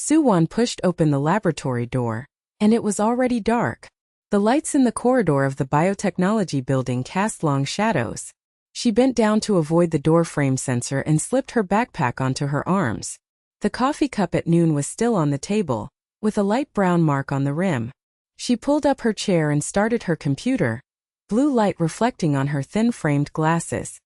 Su Wan pushed open the laboratory door, and it was already dark. The lights in the corridor of the biotechnology building cast long shadows. She bent down to avoid the door frame sensor and slipped her backpack onto her arms. The coffee cup at noon was still on the table, with a light brown mark on the rim. She pulled up her chair and started her computer, blue light reflecting on her thin-framed glasses.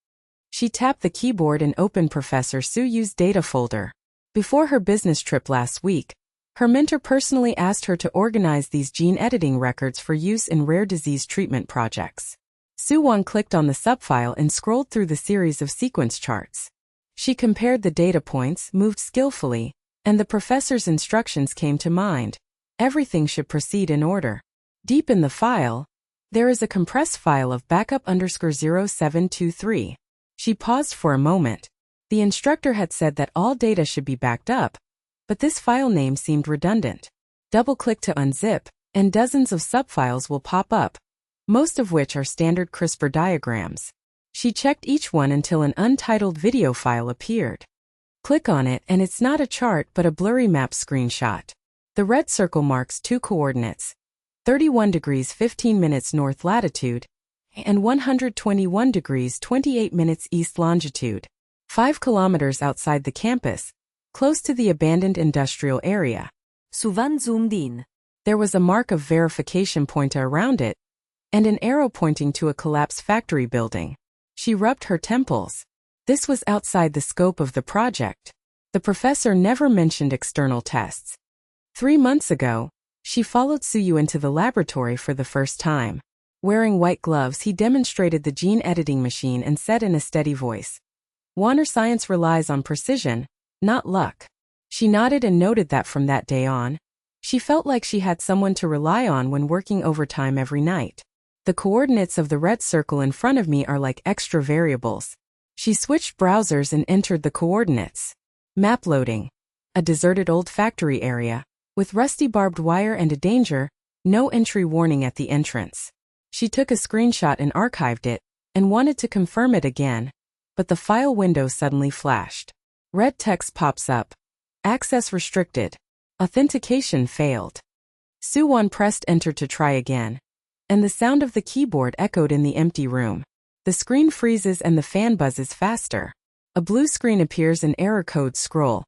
She tapped the keyboard and opened Professor Su Yu's data folder. Before her business trip last week, her mentor personally asked her to organize these gene editing records for use in rare disease treatment projects. Su Wan clicked on the subfile and scrolled through the series of sequence charts. She compared the data points, moved skillfully, and the professor's instructions came to mind. Everything should proceed in order. Deep in the file, there is a compressed file of backup_0723. She paused for a moment. The instructor had said that all data should be backed up, but this file name seemed redundant. Double-click to unzip, and dozens of subfiles will pop up, most of which are standard CRISPR diagrams. She checked each one until an untitled video file appeared. Click on it and it's not a chart but a blurry map screenshot. The red circle marks two coordinates, 31 degrees 15 minutes north latitude and 121 degrees 28 minutes east longitude, 5 kilometers outside the campus, close to the abandoned industrial area. Su Wan zoomed in. There was a mark of verification pointer around it, and an arrow pointing to a collapsed factory building. She rubbed her temples. This was outside the scope of the project. The professor never mentioned external tests. 3 months ago, she followed Su Yu into the laboratory for the first time. Wearing white gloves, he demonstrated the gene editing machine and said in a steady voice, "Wanner science relies on precision, not luck." She nodded and noted that from that day on, she felt like she had someone to rely on when working overtime every night. The coordinates of the red circle in front of me are like extra variables. She switched browsers and entered the coordinates. Map loading. A deserted old factory area, with rusty barbed wire and a danger, no entry warning at the entrance. She took a screenshot and archived it, and wanted to confirm it again, but the file window suddenly flashed. Red text pops up. Access restricted. Authentication failed. Su Wan pressed enter to try again, and the sound of the keyboard echoed in the empty room. The screen freezes and the fan buzzes faster. A blue screen appears and error codes scroll.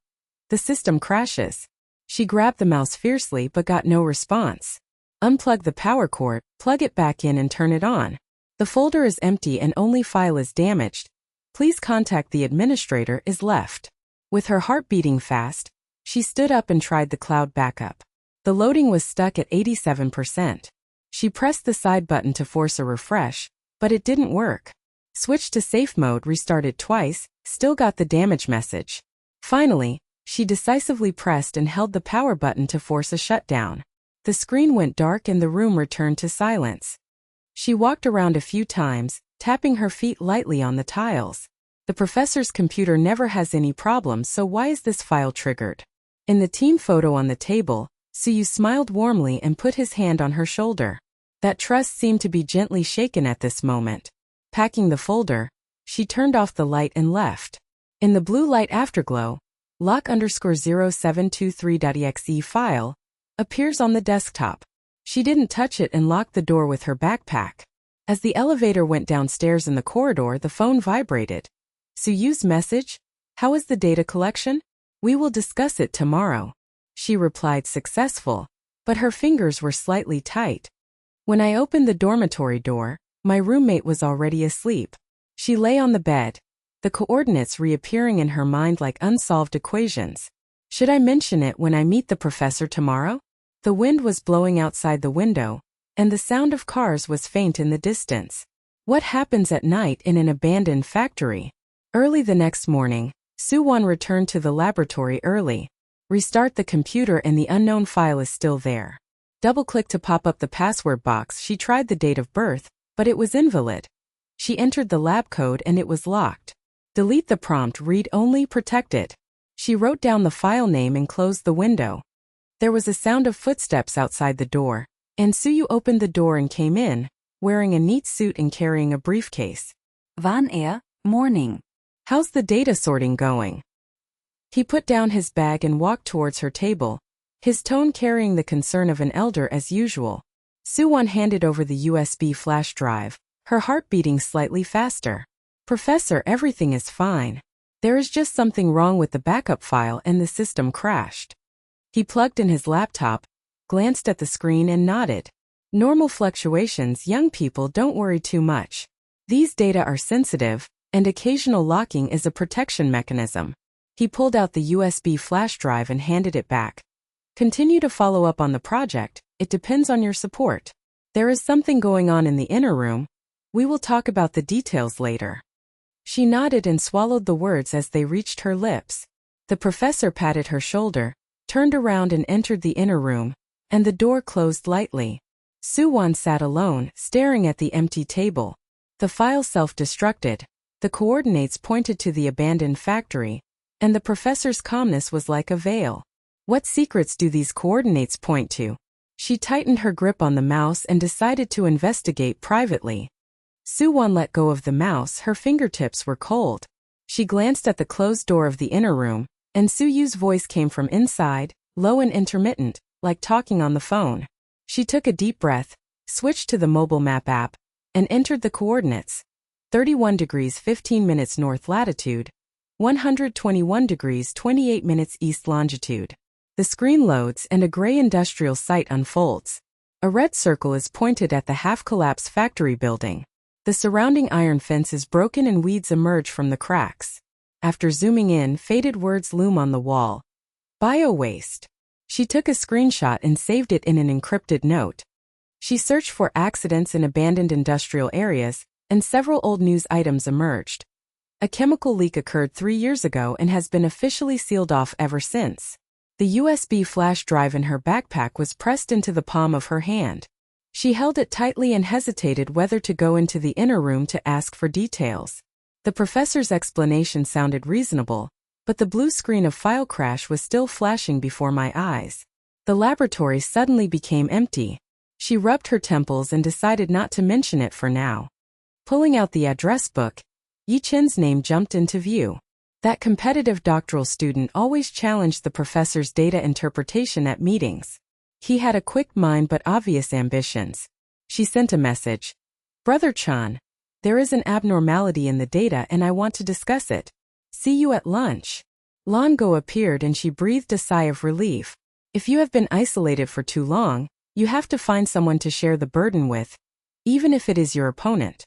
The system crashes. She grabbed the mouse fiercely but got no response. Unplug the power cord, plug it back in and turn it on. The folder is empty and only file is damaged. Please contact the administrator is left. With her heart beating fast, she stood up and tried the cloud backup. The loading was stuck at 87%. She pressed the side button to force a refresh, but it didn't work. Switched to safe mode, restarted twice, still got the damage message. Finally, she decisively pressed and held the power button to force a shutdown. The screen went dark and the room returned to silence. She walked around a few times, tapping her feet lightly on the tiles. The professor's computer never has any problems, so why is this file triggered? In the team photo on the table, Su Yu smiled warmly and put his hand on her shoulder. That trust seemed to be gently shaken at this moment. Packing the folder, she turned off the light and left. In the blue light afterglow, lock_0723.exe file appears on the desktop. She didn't touch it and locked the door with her backpack. As the elevator went downstairs in the corridor, the phone vibrated. Su Yu's message? How is the data collection? We will discuss it tomorrow. She replied successful, but her fingers were slightly tight. When I opened the dormitory door, my roommate was already asleep. She lay on the bed, the coordinates reappearing in her mind like unsolved equations. Should I mention it when I meet the professor tomorrow? The wind was blowing outside the window, and the sound of cars was faint in the distance. What happens at night in an abandoned factory? Early the next morning, Su Wan returned to the laboratory early. Restart the computer and the unknown file is still there. Double-click to pop up the password box. She tried the date of birth, but it was invalid. She entered the lab code and it was locked. Delete the prompt, read only, protected. She wrote down the file name and closed the window. There was a sound of footsteps outside the door, and Su Yu opened the door and came in, wearing a neat suit and carrying a briefcase. Morning. How's the data sorting going? He put down his bag and walked towards her table, his tone carrying the concern of an elder as usual. Su Wan handed over the USB flash drive, her heart beating slightly faster. Professor, everything is fine. There is just something wrong with the backup file and the system crashed. He plugged in his laptop, glanced at the screen and nodded. Normal fluctuations, young people, don't worry too much. These data are sensitive, and occasional locking is a protection mechanism. He pulled out the USB flash drive and handed it back. Continue to follow up on the project, it depends on your support. There is something going on in the inner room. We will talk about the details later. She nodded and swallowed the words as they reached her lips. The professor patted her shoulder, turned around and entered the inner room, and the door closed lightly. Su Wan sat alone, staring at the empty table. The file self-destructed. The coordinates pointed to the abandoned factory, and the professor's calmness was like a veil. What secrets do these coordinates point to? She tightened her grip on the mouse and decided to investigate privately. Su Wan let go of the mouse, her fingertips were cold. She glanced at the closed door of the inner room, and Su Yu's voice came from inside, low and intermittent, like talking on the phone. She took a deep breath, switched to the mobile map app, and entered the coordinates. 31 degrees 15 minutes north latitude, 121 degrees 28 minutes east longitude. The screen loads and a gray industrial site unfolds. A red circle is pointed at the half-collapsed factory building. The surrounding iron fence is broken and weeds emerge from the cracks. After zooming in, faded words loom on the wall. Bio-waste. She took a screenshot and saved it in an encrypted note. She searched for accidents in abandoned industrial areas, and several old news items emerged. A chemical leak occurred 3 years ago and has been officially sealed off ever since. The USB flash drive in her backpack was pressed into the palm of her hand. She held it tightly and hesitated whether to go into the inner room to ask for details. The professor's explanation sounded reasonable, but the blue screen of file crash was still flashing before my eyes. The laboratory suddenly became empty. She rubbed her temples and decided not to mention it for now. Pulling out the address book, Yi Chen's name jumped into view. That competitive doctoral student always challenged the professor's data interpretation at meetings. He had a quick mind but obvious ambitions. She sent a message. Brother Chan, there is an abnormality in the data and I want to discuss it. See you at lunch. Lan Go appeared and she breathed a sigh of relief. If you have been isolated for too long, you have to find someone to share the burden with, even if it is your opponent.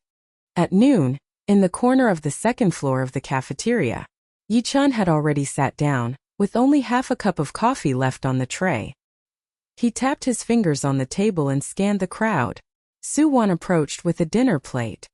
At noon, in the corner of the second floor of the cafeteria, Yi Chan had already sat down, with only half a cup of coffee left on the tray. He tapped his fingers on the table and scanned the crowd. Su Wan approached with a dinner plate.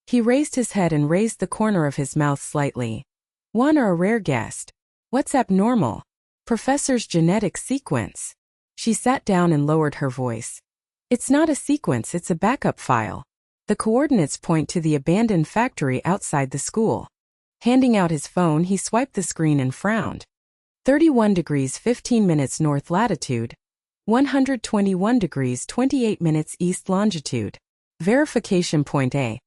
He raised his head and raised the corner of his mouth slightly. Wan are a rare guest. What's abnormal? Professor's genetic sequence. She sat down and lowered her voice. It's not a sequence, it's a backup file. The coordinates point to the abandoned factory outside the school. Handing out his phone, he swiped the screen and frowned. 31 degrees 15 minutes north latitude, 121 degrees 28 minutes east longitude. Verification point A.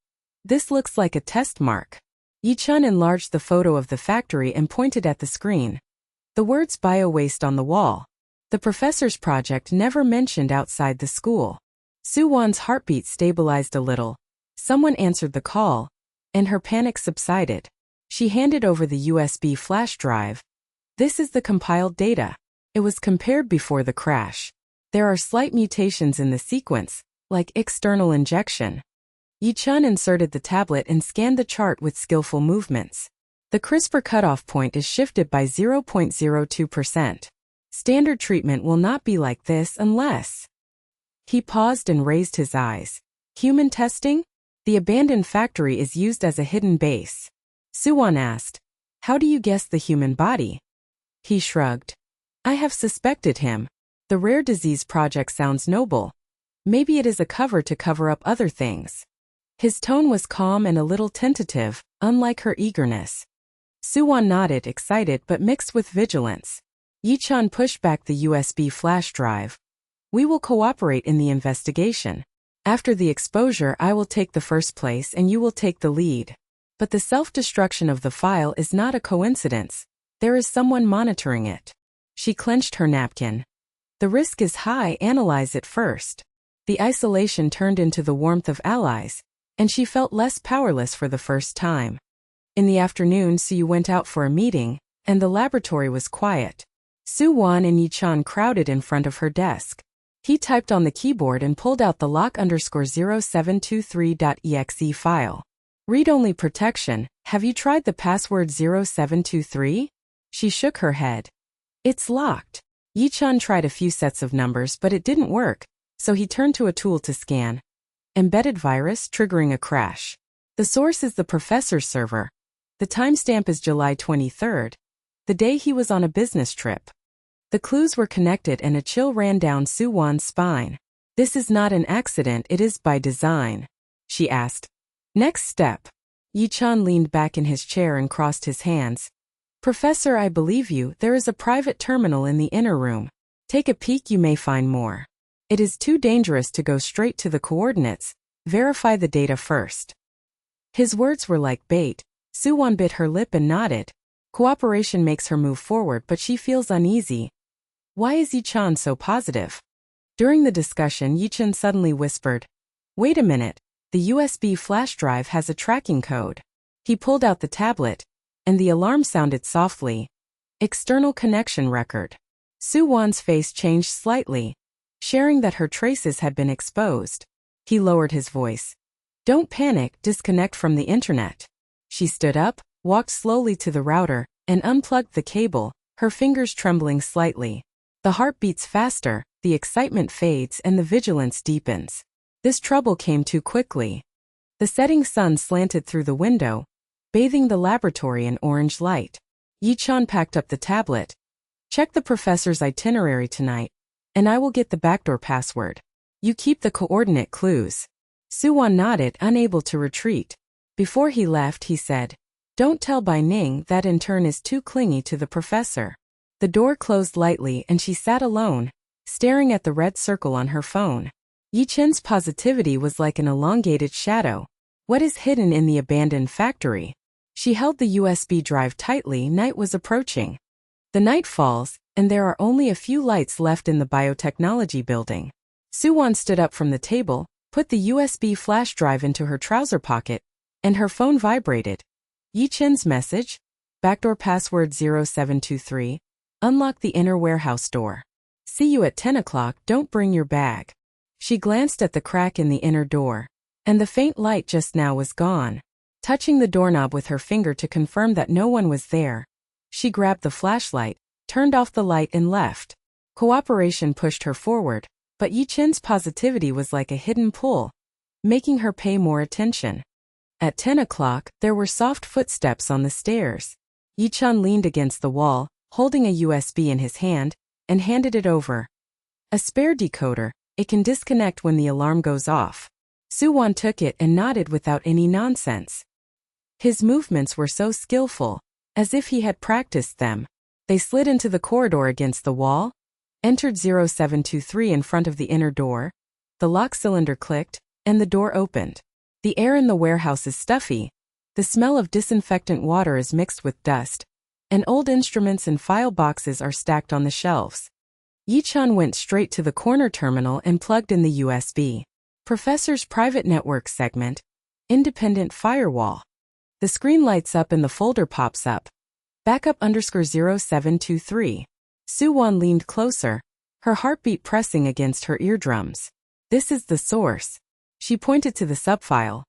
This looks like a test mark. Yi Chun enlarged the photo of the factory and pointed at the screen. The words bio-waste on the wall. The professor's project never mentioned outside the school. Su Wan's heartbeat stabilized a little. Someone answered the call, and her panic subsided. She handed over the USB flash drive. This is the compiled data. It was compared before the crash. There are slight mutations in the sequence, like external injection. Yi Chun inserted the tablet and scanned the chart with skillful movements. The CRISPR cutoff point is shifted by 0.02%. Standard treatment will not be like this unless... He paused and raised his eyes. Human testing? The abandoned factory is used as a hidden base. Su Wan asked, how do you guess the human body? He shrugged. I have suspected him. The rare disease project sounds noble. Maybe it is a cover to cover up other things. His tone was calm and a little tentative, unlike her eagerness. Su Wan nodded, excited but mixed with vigilance. Yi Chun pushed back the USB flash drive. We will cooperate in the investigation. After the exposure, I will take the first place and you will take the lead. But the self-destruction of the file is not a coincidence. There is someone monitoring it. She clenched her napkin. The risk is high, analyze it first. The isolation turned into the warmth of allies, and she felt less powerless for the first time. In the afternoon, Su went out for a meeting, and the laboratory was quiet. Su Wan and Yi-chan crowded in front of her desk. He typed on the keyboard and pulled out the lock_0723.exe file. Read-only protection. Have you tried the password 0723? She shook her head. It's locked. Yi-chan tried a few sets of numbers, but it didn't work, so he turned to a tool to scan. Embedded virus triggering a crash. The source is the professor's server. The timestamp is July 23rd, the day he was on a business trip. The clues were connected and a chill ran down Su Wan's spine. This is not an accident, it is by design, she asked. Next step. Yi-chan leaned back in his chair and crossed his hands. Professor, I believe you, there is a private terminal in the inner room. Take a peek, you may find more. It is too dangerous to go straight to the coordinates. Verify the data first. His words were like bait. Su Wan bit her lip and nodded. Cooperation makes her move forward, but she feels uneasy. Why is Yi-chan so positive? During the discussion, Yi-chan suddenly whispered, Wait a minute, the USB flash drive has a tracking code. He pulled out the tablet, and the alarm sounded softly. External connection record. Su Wan's face changed slightly, sharing that her traces had been exposed. He lowered his voice. Don't panic, disconnect from the internet. She stood up, walked slowly to the router, and unplugged the cable, her fingers trembling slightly. The heart beats faster, the excitement fades, and the vigilance deepens. This trouble came too quickly. The setting sun slanted through the window, bathing the laboratory in orange light. Yi-chan packed up the tablet. Check the professor's itinerary tonight, and I will get the backdoor password. You keep the coordinate clues. Su Wan nodded, unable to retreat. Before he left, he said, Don't tell Bai Ning, that in turn is too clingy to the professor. The door closed lightly and she sat alone, staring at the red circle on her phone. Yi-chan's positivity was like an elongated shadow. What is hidden in the abandoned factory? She held the USB drive tightly. Night was approaching. The night falls, and there are only a few lights left in the biotechnology building. Su Wan stood up from the table, put the USB flash drive into her trouser pocket, and her phone vibrated. Yi-chan's message? Backdoor password 0723. Unlock the inner warehouse door. See you at 10 o'clock, don't bring your bag. She glanced at the crack in the inner door, and the faint light just now was gone. Touching the doorknob with her finger to confirm that no one was there, she grabbed the flashlight, turned off the light and left. Cooperation pushed her forward, but Yi-chan's positivity was like a hidden pull, making her pay more attention. At 10 o'clock, there were soft footsteps on the stairs. Yi-chan leaned against the wall, holding a USB in his hand, and handed it over. A spare decoder, it can disconnect when the alarm goes off. Su Wan took it and nodded without any nonsense. His movements were so skillful, as if he had practiced them. They slid into the corridor against the wall, entered 0723 in front of the inner door. The lock cylinder clicked, and the door opened. The air in the warehouse is stuffy. The smell of disinfectant water is mixed with dust, and old instruments and file boxes are stacked on the shelves. Yi-chan went straight to the corner terminal and plugged in the USB. Professor's private network segment. Independent firewall. The screen lights up and the folder pops up. Backup_0723. Su Wan leaned closer, her heartbeat pressing against her eardrums. This is the source. She pointed to the subfile.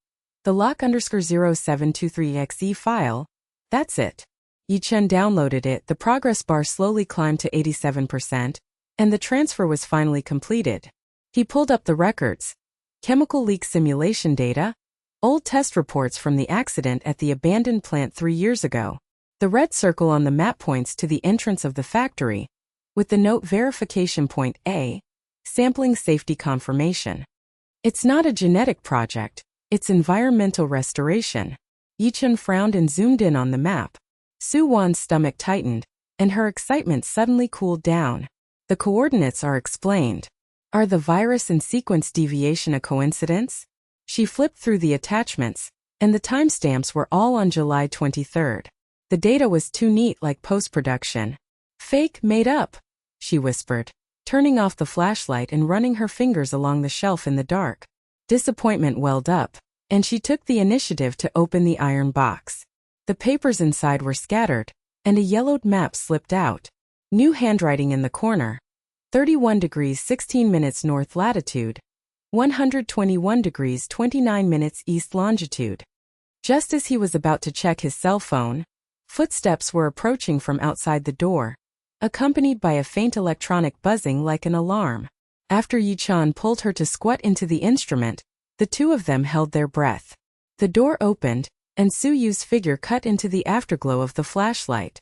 The lock_0723exe file. That's it. Yi-chan downloaded it. The progress bar slowly climbed to 87%, and the transfer was finally completed. He pulled up the records. Chemical leak simulation data. Old test reports from the accident at the abandoned plant 3 years ago. The red circle on the map points to the entrance of the factory, with the note verification point A, sampling safety confirmation. It's not a genetic project, it's environmental restoration. Yi-chan frowned and zoomed in on the map. Su Wan's stomach tightened, and her excitement suddenly cooled down. The coordinates are explained. Are the virus and sequence deviation a coincidence? She flipped through the attachments, and the timestamps were all on July 23rd. The data was too neat like post-production. Fake, made up, she whispered, turning off the flashlight and running her fingers along the shelf in the dark. Disappointment welled up, and she took the initiative to open the iron box. The papers inside were scattered, and a yellowed map slipped out. New handwriting in the corner. 31 degrees 16 minutes north latitude. 121 degrees 29 minutes east longitude. Just as he was about to check his cell phone, footsteps were approaching from outside the door, accompanied by a faint electronic buzzing like an alarm. After Yi-chan pulled her to squat into the instrument, the two of them held their breath. The door opened, and Su-yu's figure cut into the afterglow of the flashlight.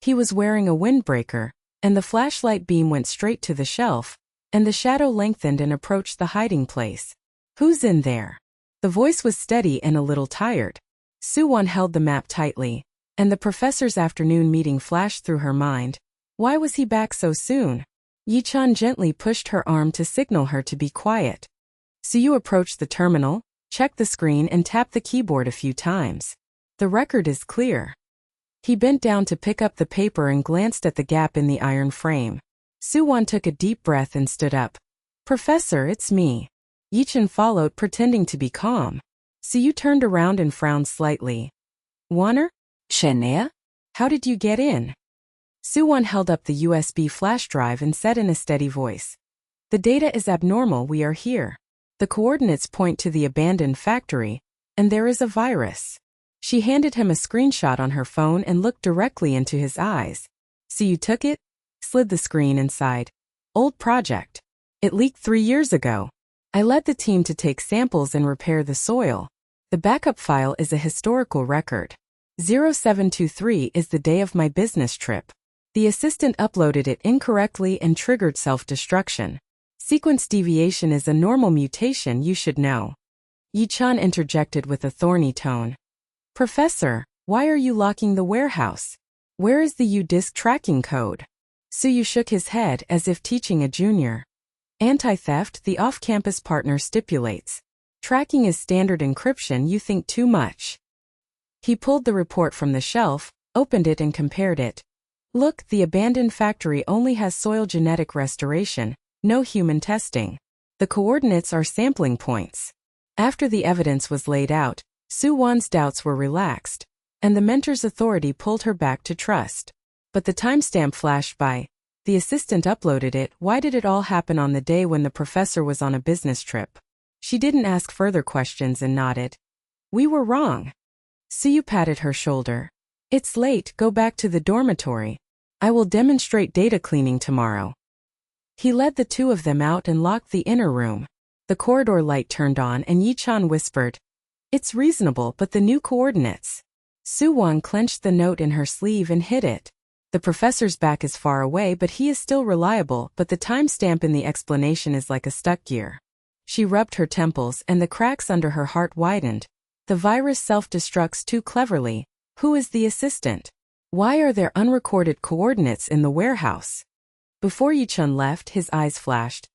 He was wearing a windbreaker, and the flashlight beam went straight to the shelf, and the shadow lengthened and approached the hiding place. "Who's in there?" The voice was steady and a little tired. Su Wan held the map tightly, and the professor's afternoon meeting flashed through her mind. Why was he back so soon? Yi-chan gently pushed her arm to signal her to be quiet. Su-yu approached the terminal, checked the screen and tapped the keyboard a few times. "The record is clear." He bent down to pick up the paper and glanced at the gap in the iron frame. Su Wan took a deep breath and stood up. "Professor, it's me." Yi-chan followed, pretending to be calm. Su-yu turned around and frowned slightly. "Wanner? Shenea? How did you get in?" Su Wan held up the USB flash drive and said in a steady voice. "The data is abnormal, we are here. The coordinates point to the abandoned factory, and there is a virus." She handed him a screenshot on her phone and looked directly into his eyes. "So you took it?" Slid the screen inside. "Old project. It leaked 3 years ago. I led the team to take samples and repair the soil. The backup file is a historical record. 0723 is the day of my business trip. The assistant uploaded it incorrectly and triggered self-destruction. Sequence deviation is a normal mutation, you should know." Yi-chan interjected with a thorny tone. "Professor, why are you locking the warehouse? Where is the U-disk tracking code?" Su-yu shook his head as if teaching a junior. "Anti-theft, the off-campus partner stipulates. Tracking is standard encryption, you think too much." He pulled the report from the shelf, opened it and compared it. "Look, the abandoned factory only has soil genetic restoration, no human testing. The coordinates are sampling points." After the evidence was laid out, Su Wan's doubts were relaxed, and the mentor's authority pulled her back to trust. But the timestamp flashed by. The assistant uploaded it. Why did it all happen on the day when the professor was on a business trip? She didn't ask further questions and nodded. "We were wrong." Su-yu patted her shoulder. "It's late, go back to the dormitory. I will demonstrate data cleaning tomorrow." He led the two of them out and locked the inner room. The corridor light turned on and Yi-chan whispered, "It's reasonable, but the new coordinates." Su Wan clenched the note in her sleeve and hid it. "The professor's back is far away, but he is still reliable, but the timestamp in the explanation is like a stuck gear." She rubbed her temples and the cracks under her heart widened. The virus self-destructs too cleverly. Who is the assistant? Why are there unrecorded coordinates in the warehouse? Before Yi-chan left, his eyes flashed.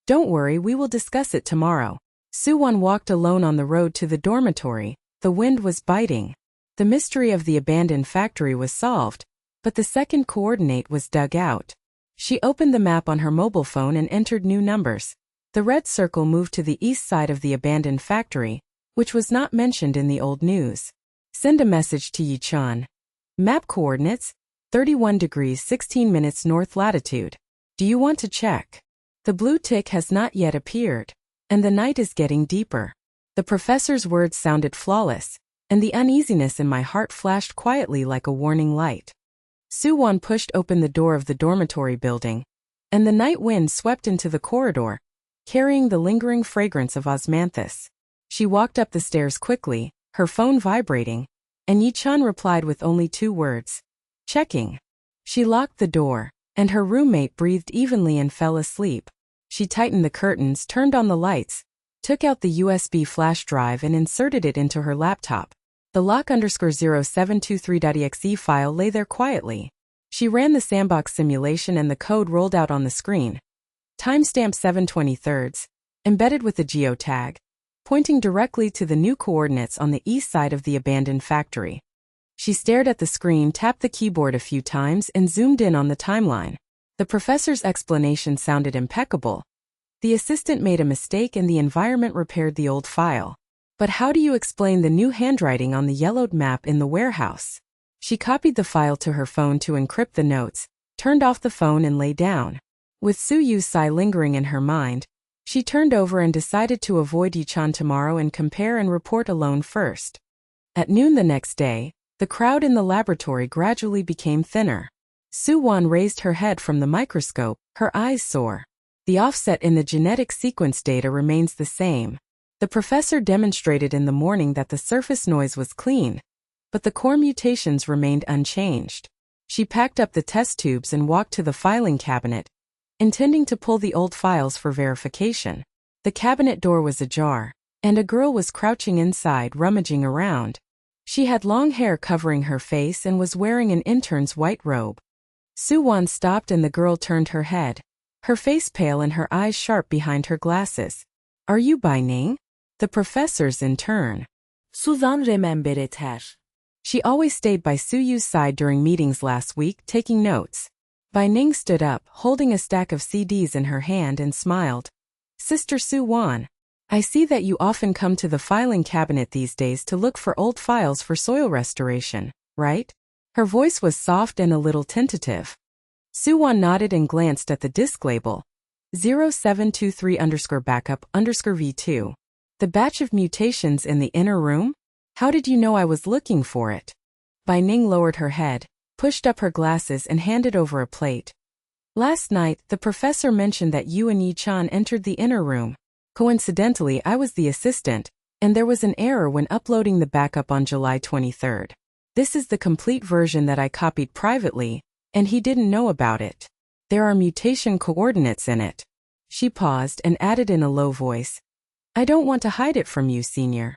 "Don't worry, we will discuss it tomorrow." Su Wan walked alone on the road to the dormitory. The wind was biting. The mystery of the abandoned factory was solved, but the second coordinate was dug out. She opened the map on her mobile phone and entered new numbers. The red circle moved to the east side of the abandoned factory, which was not mentioned in the old news. Send a message to Yi-chan. Map coordinates, 31 degrees 16 minutes north latitude. Do you want to check? The blue tick has not yet appeared, and the night is getting deeper. The professor's words sounded flawless, and the uneasiness in my heart flashed quietly like a warning light. Su Wan pushed open the door of the dormitory building, and the night wind swept into the corridor, carrying the lingering fragrance of osmanthus. She walked up the stairs quickly, her phone vibrating, and Yi-chan replied with only 2 words. "Checking." She locked the door, and her roommate breathed evenly and fell asleep. She tightened the curtains, turned on the lights, took out the USB flash drive and inserted it into her laptop. The lock_0723.exe file lay there quietly. She ran the sandbox simulation and the code rolled out on the screen. Timestamp 7/23, embedded with a geotag, pointing directly to the new coordinates on the east side of the abandoned factory. She stared at the screen, tapped the keyboard a few times, and zoomed in on the timeline. The professor's explanation sounded impeccable. The assistant made a mistake and the environment repaired the old file. But how do you explain the new handwriting on the yellowed map in the warehouse? She copied the file to her phone to encrypt the notes, turned off the phone and lay down. With Su Yu's sigh lingering in her mind, she turned over and decided to avoid Yi-chan tomorrow and compare and report alone first. At noon the next day, the crowd in the laboratory gradually became thinner. Su Wan raised her head from the microscope, her eyes sore. The offset in the genetic sequence data remains the same. The professor demonstrated in the morning that the surface noise was clean, but the core mutations remained unchanged. She packed up the test tubes and walked to the filing cabinet, intending to pull the old files for verification. The cabinet door was ajar, and a girl was crouching inside, rummaging around. She had long hair covering her face and was wearing an intern's white robe. Su Wan stopped and the girl turned her head, her face pale and her eyes sharp behind her glasses. "Are you Bai Ning?" The professor's intern. Suzan remembered her. She always stayed by Su Yu's side during meetings last week, taking notes. Bai Ning stood up, holding a stack of CDs in her hand, and smiled. "Sister Su Wan, I see that you often come to the filing cabinet these days to look for old files for soil restoration, right?" Her voice was soft and a little tentative. Su Wan nodded and glanced at the disc label. 0723_backup_V2. The batch of mutations in the inner room? How did you know I was looking for it? Bai Ning lowered her head, pushed up her glasses and handed over a plate. "Last night, the professor mentioned that you and Yi-chan entered the inner room. Coincidentally, I was the assistant, and there was an error when uploading the backup on July 23rd. This is the complete version that I copied privately, and he didn't know about it. There are mutation coordinates in it." She paused and added in a low voice, "I don't want to hide it from you, senior."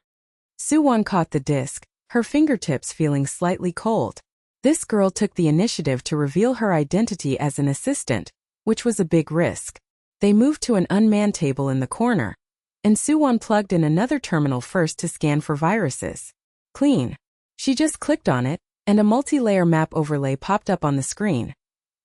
Su Wan caught the disc, her fingertips feeling slightly cold. This girl took the initiative to reveal her identity as an assistant, which was a big risk. They moved to an unmanned table in the corner, and Su Wan plugged in another terminal first to scan for viruses. Clean. She just clicked on it, and a multi-layer map overlay popped up on the screen.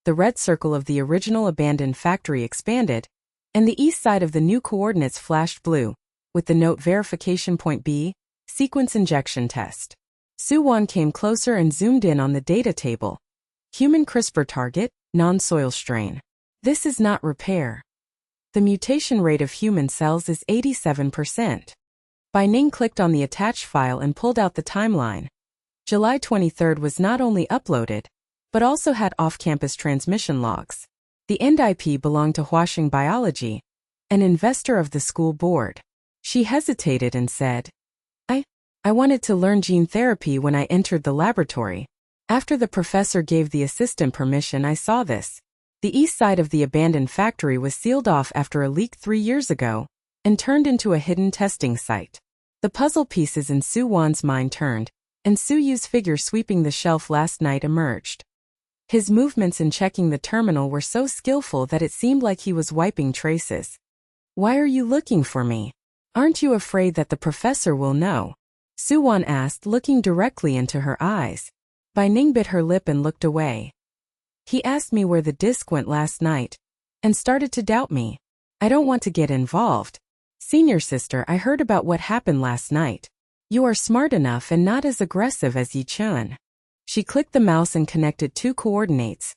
The red circle of the original abandoned factory expanded, and the east side of the new coordinates flashed blue, with the note verification point B, sequence injection test. Su Wan came closer and zoomed in on the data table. Human CRISPR target, non-soil strain. This is not repair. The mutation rate of human cells is 87%. Bai Ning clicked on the attached file and pulled out the timeline. July 23rd was not only uploaded, but also had off-campus transmission logs. The end IP belonged to Huaxing Biology, an investor of the school board. She hesitated and said, I wanted to learn gene therapy when I entered the laboratory. After the professor gave the assistant permission, I saw this. The east side of the abandoned factory was sealed off after a leak 3 years ago and turned into a hidden testing site. The puzzle pieces in Su Wan's mind turned, and Su Yu's figure sweeping the shelf last night emerged. His movements in checking the terminal were so skillful that it seemed like he was wiping traces. "Why are you looking for me? Aren't you afraid that the professor will know?" Su Wan asked, looking directly into her eyes. Bai Ning bit her lip and looked away. "He asked me where the disc went last night, and started to doubt me. I don't want to get involved. Senior sister, I heard about what happened last night. You are smart enough and not as aggressive as Yi-chan." She clicked the mouse and connected 2 coordinates.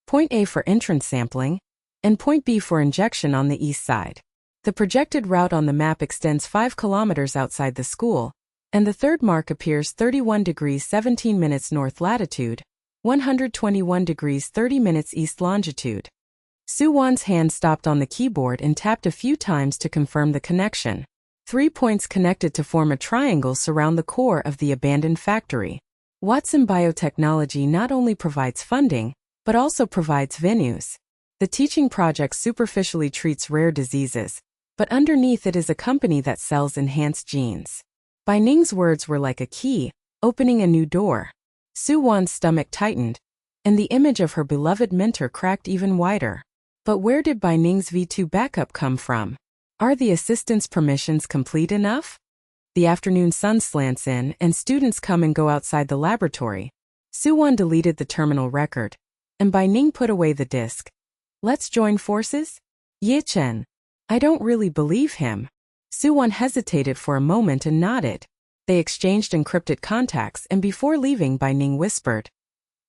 Point A for entrance sampling, and point B for injection on the east side. The projected route on the map extends 5 kilometers outside the school, and the third mark appears 31 degrees 17 minutes north latitude, 121 degrees 30 minutes east longitude. Su Wan's hand stopped on the keyboard and tapped a few times to confirm the connection. 3 points connected to form a triangle surround the core of the abandoned factory. Watson Biotechnology not only provides funding, but also provides venues. The teaching project superficially treats rare diseases, but underneath it is a company that sells enhanced genes. Bai Ning's words were like a key, opening a new door. Su Wan's stomach tightened, and the image of her beloved mentor cracked even wider. But where did Bai Ning's V2 backup come from? Are the assistant's permissions complete enough? The afternoon sun slants in, and students come and go outside the laboratory. Su Wan deleted the terminal record, and Bai Ning put away the disk. Let's join forces? Ye Chen. I don't really believe him. Su Wan hesitated for a moment and nodded. They exchanged encrypted contacts, and before leaving, Bai Ning whispered,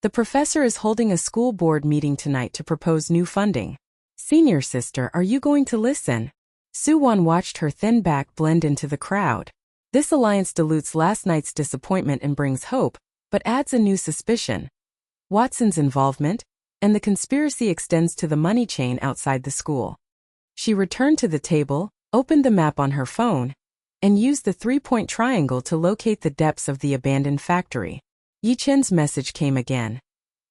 "The professor is holding a school board meeting tonight to propose new funding. Senior sister, are you going to listen?" Su Wan watched her thin back blend into the crowd. This alliance dilutes last night's disappointment and brings hope, but adds a new suspicion. Watson's involvement, and the conspiracy extends to the money chain outside the school. She returned to the table, opened the map on her phone, and used the three-point triangle to locate the depths of the abandoned factory. Yi Chen's message came again.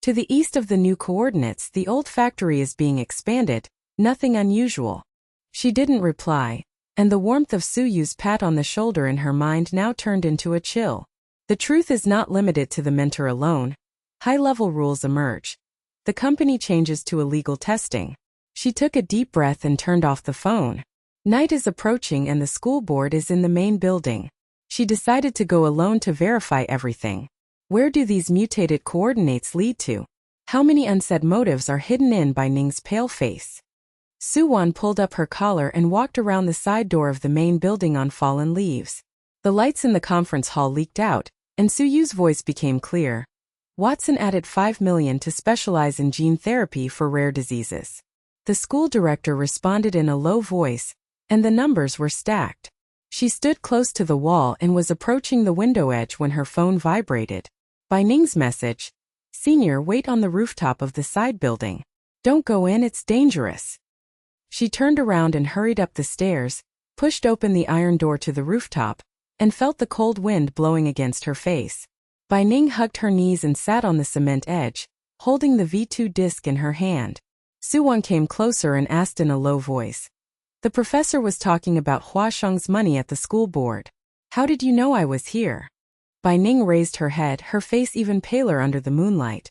To the east of the new coordinates, the old factory is being expanded, nothing unusual. She didn't reply, and the warmth of Su Yu's pat on the shoulder in her mind now turned into a chill. The truth is not limited to the mentor alone. High-level rules emerge. The company changes to illegal testing. She took a deep breath and turned off the phone. Night is approaching and the school board is in the main building. She decided to go alone to verify everything. Where do these mutated coordinates lead to? How many unsaid motives are hidden in Bai Ning's pale face? Su Wan pulled up her collar and walked around the side door of the main building on fallen leaves. The lights in the conference hall leaked out, and Su Yu's voice became clear. Watson added 5 million to specialize in gene therapy for rare diseases. The school director responded in a low voice, and the numbers were stacked. She stood close to the wall and was approaching the window edge when her phone vibrated. Bai Ning's message, "Senior, wait on the rooftop of the side building. Don't go in, it's dangerous." She turned around and hurried up the stairs, pushed open the iron door to the rooftop, and felt the cold wind blowing against her face. Bai Ning hugged her knees and sat on the cement edge, holding the V2 disc in her hand. Su Wan came closer and asked in a low voice. "The professor was talking about Huasheng's money at the school board. How did you know I was here?" Bai Ning raised her head, her face even paler under the moonlight.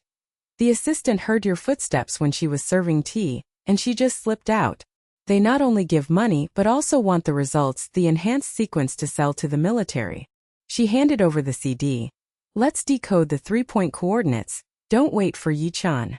"The assistant heard your footsteps when she was serving tea, and she just slipped out. They not only give money but also want the results, the enhanced sequence to sell to the military." She handed over the CD. "Let's decode the three-point coordinates. Don't wait for Yi Chan."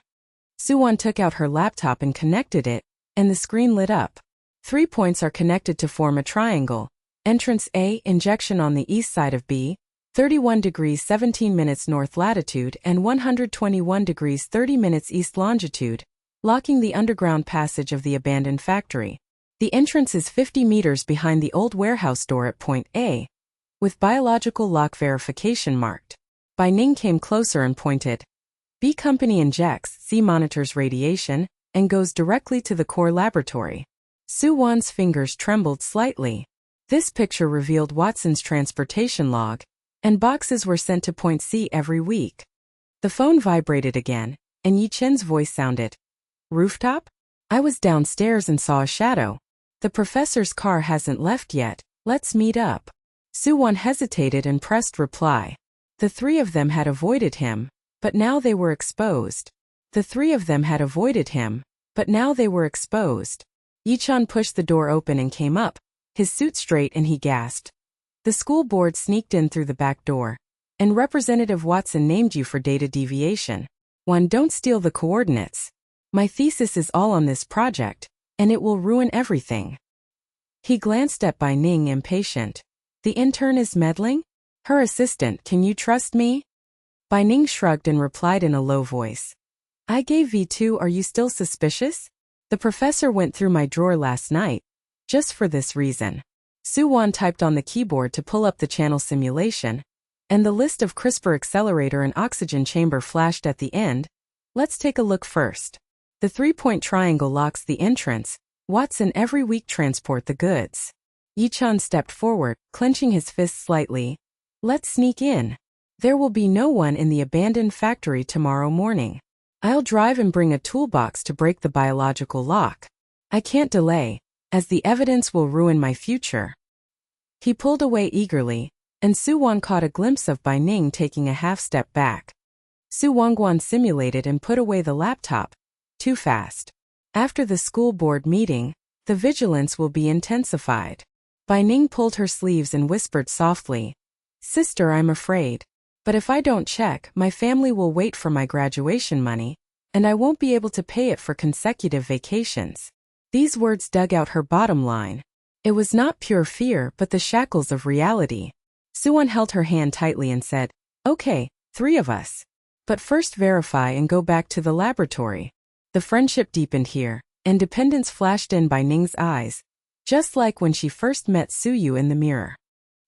Su Wan took out her laptop and connected it, and the screen lit up. 3 points are connected to form a triangle. Entrance A, injection on the east side of B, 31 degrees 17 minutes north latitude and 121 degrees 30 minutes east longitude, locking the underground passage of the abandoned factory. The entrance is 50 meters behind the old warehouse door at point A, with biological lock verification marked. Bai Ning came closer and pointed. B company injects, C monitors radiation, and goes directly to the core laboratory. Su Wan's fingers trembled slightly. This picture revealed Watson's transportation log, and boxes were sent to point C every week. The phone vibrated again, and Yi Chen's voice sounded. "Rooftop? I was downstairs and saw a shadow. The professor's car hasn't left yet, let's meet up." Su Wan hesitated and pressed reply. The three of them had avoided him, but now they were exposed. The three of them had avoided him, but now they were exposed. Yi Chan pushed the door open and came up, his suit straight, and he gasped. "The school board sneaked in through the back door, and Representative Watson named you for data deviation. One, don't steal the coordinates. My thesis is all on this project, and it will ruin everything." He glanced at Bai Ning, impatient. "The intern is meddling? Her assistant, can you trust me?" Bai Ning shrugged and replied in a low voice. "I gave V2, are you still suspicious? The professor went through my drawer last night, just for this reason." Su Wan typed on the keyboard to pull up the channel simulation, and the list of CRISPR accelerator and oxygen chamber flashed at the end. "Let's take a look first. The three-point triangle locks the entrance. Watson every week transport the goods." Yi Chan stepped forward, clenching his fists slightly. "Let's sneak in. There will be no one in the abandoned factory tomorrow morning. I'll drive and bring a toolbox to break the biological lock. I can't delay, as the evidence will ruin my future." He pulled away eagerly, and Su Wan caught a glimpse of Bai Ning taking a half-step back. Su Wangguan simulated and put away the laptop. Too fast. After the school board meeting, the vigilance will be intensified. Bai Ning pulled her sleeves and whispered softly, "Sister, I'm afraid. But if I don't check, my family will wait for my graduation money, and I won't be able to pay it for consecutive vacations." These words dug out her bottom line. It was not pure fear but the shackles of reality. Su Wan held her hand tightly and said, "Okay, 3 of us. But first verify and go back to the laboratory." The friendship deepened here, and dependence flashed in Bai Ning's eyes, just like when she first met Su Yu in the mirror.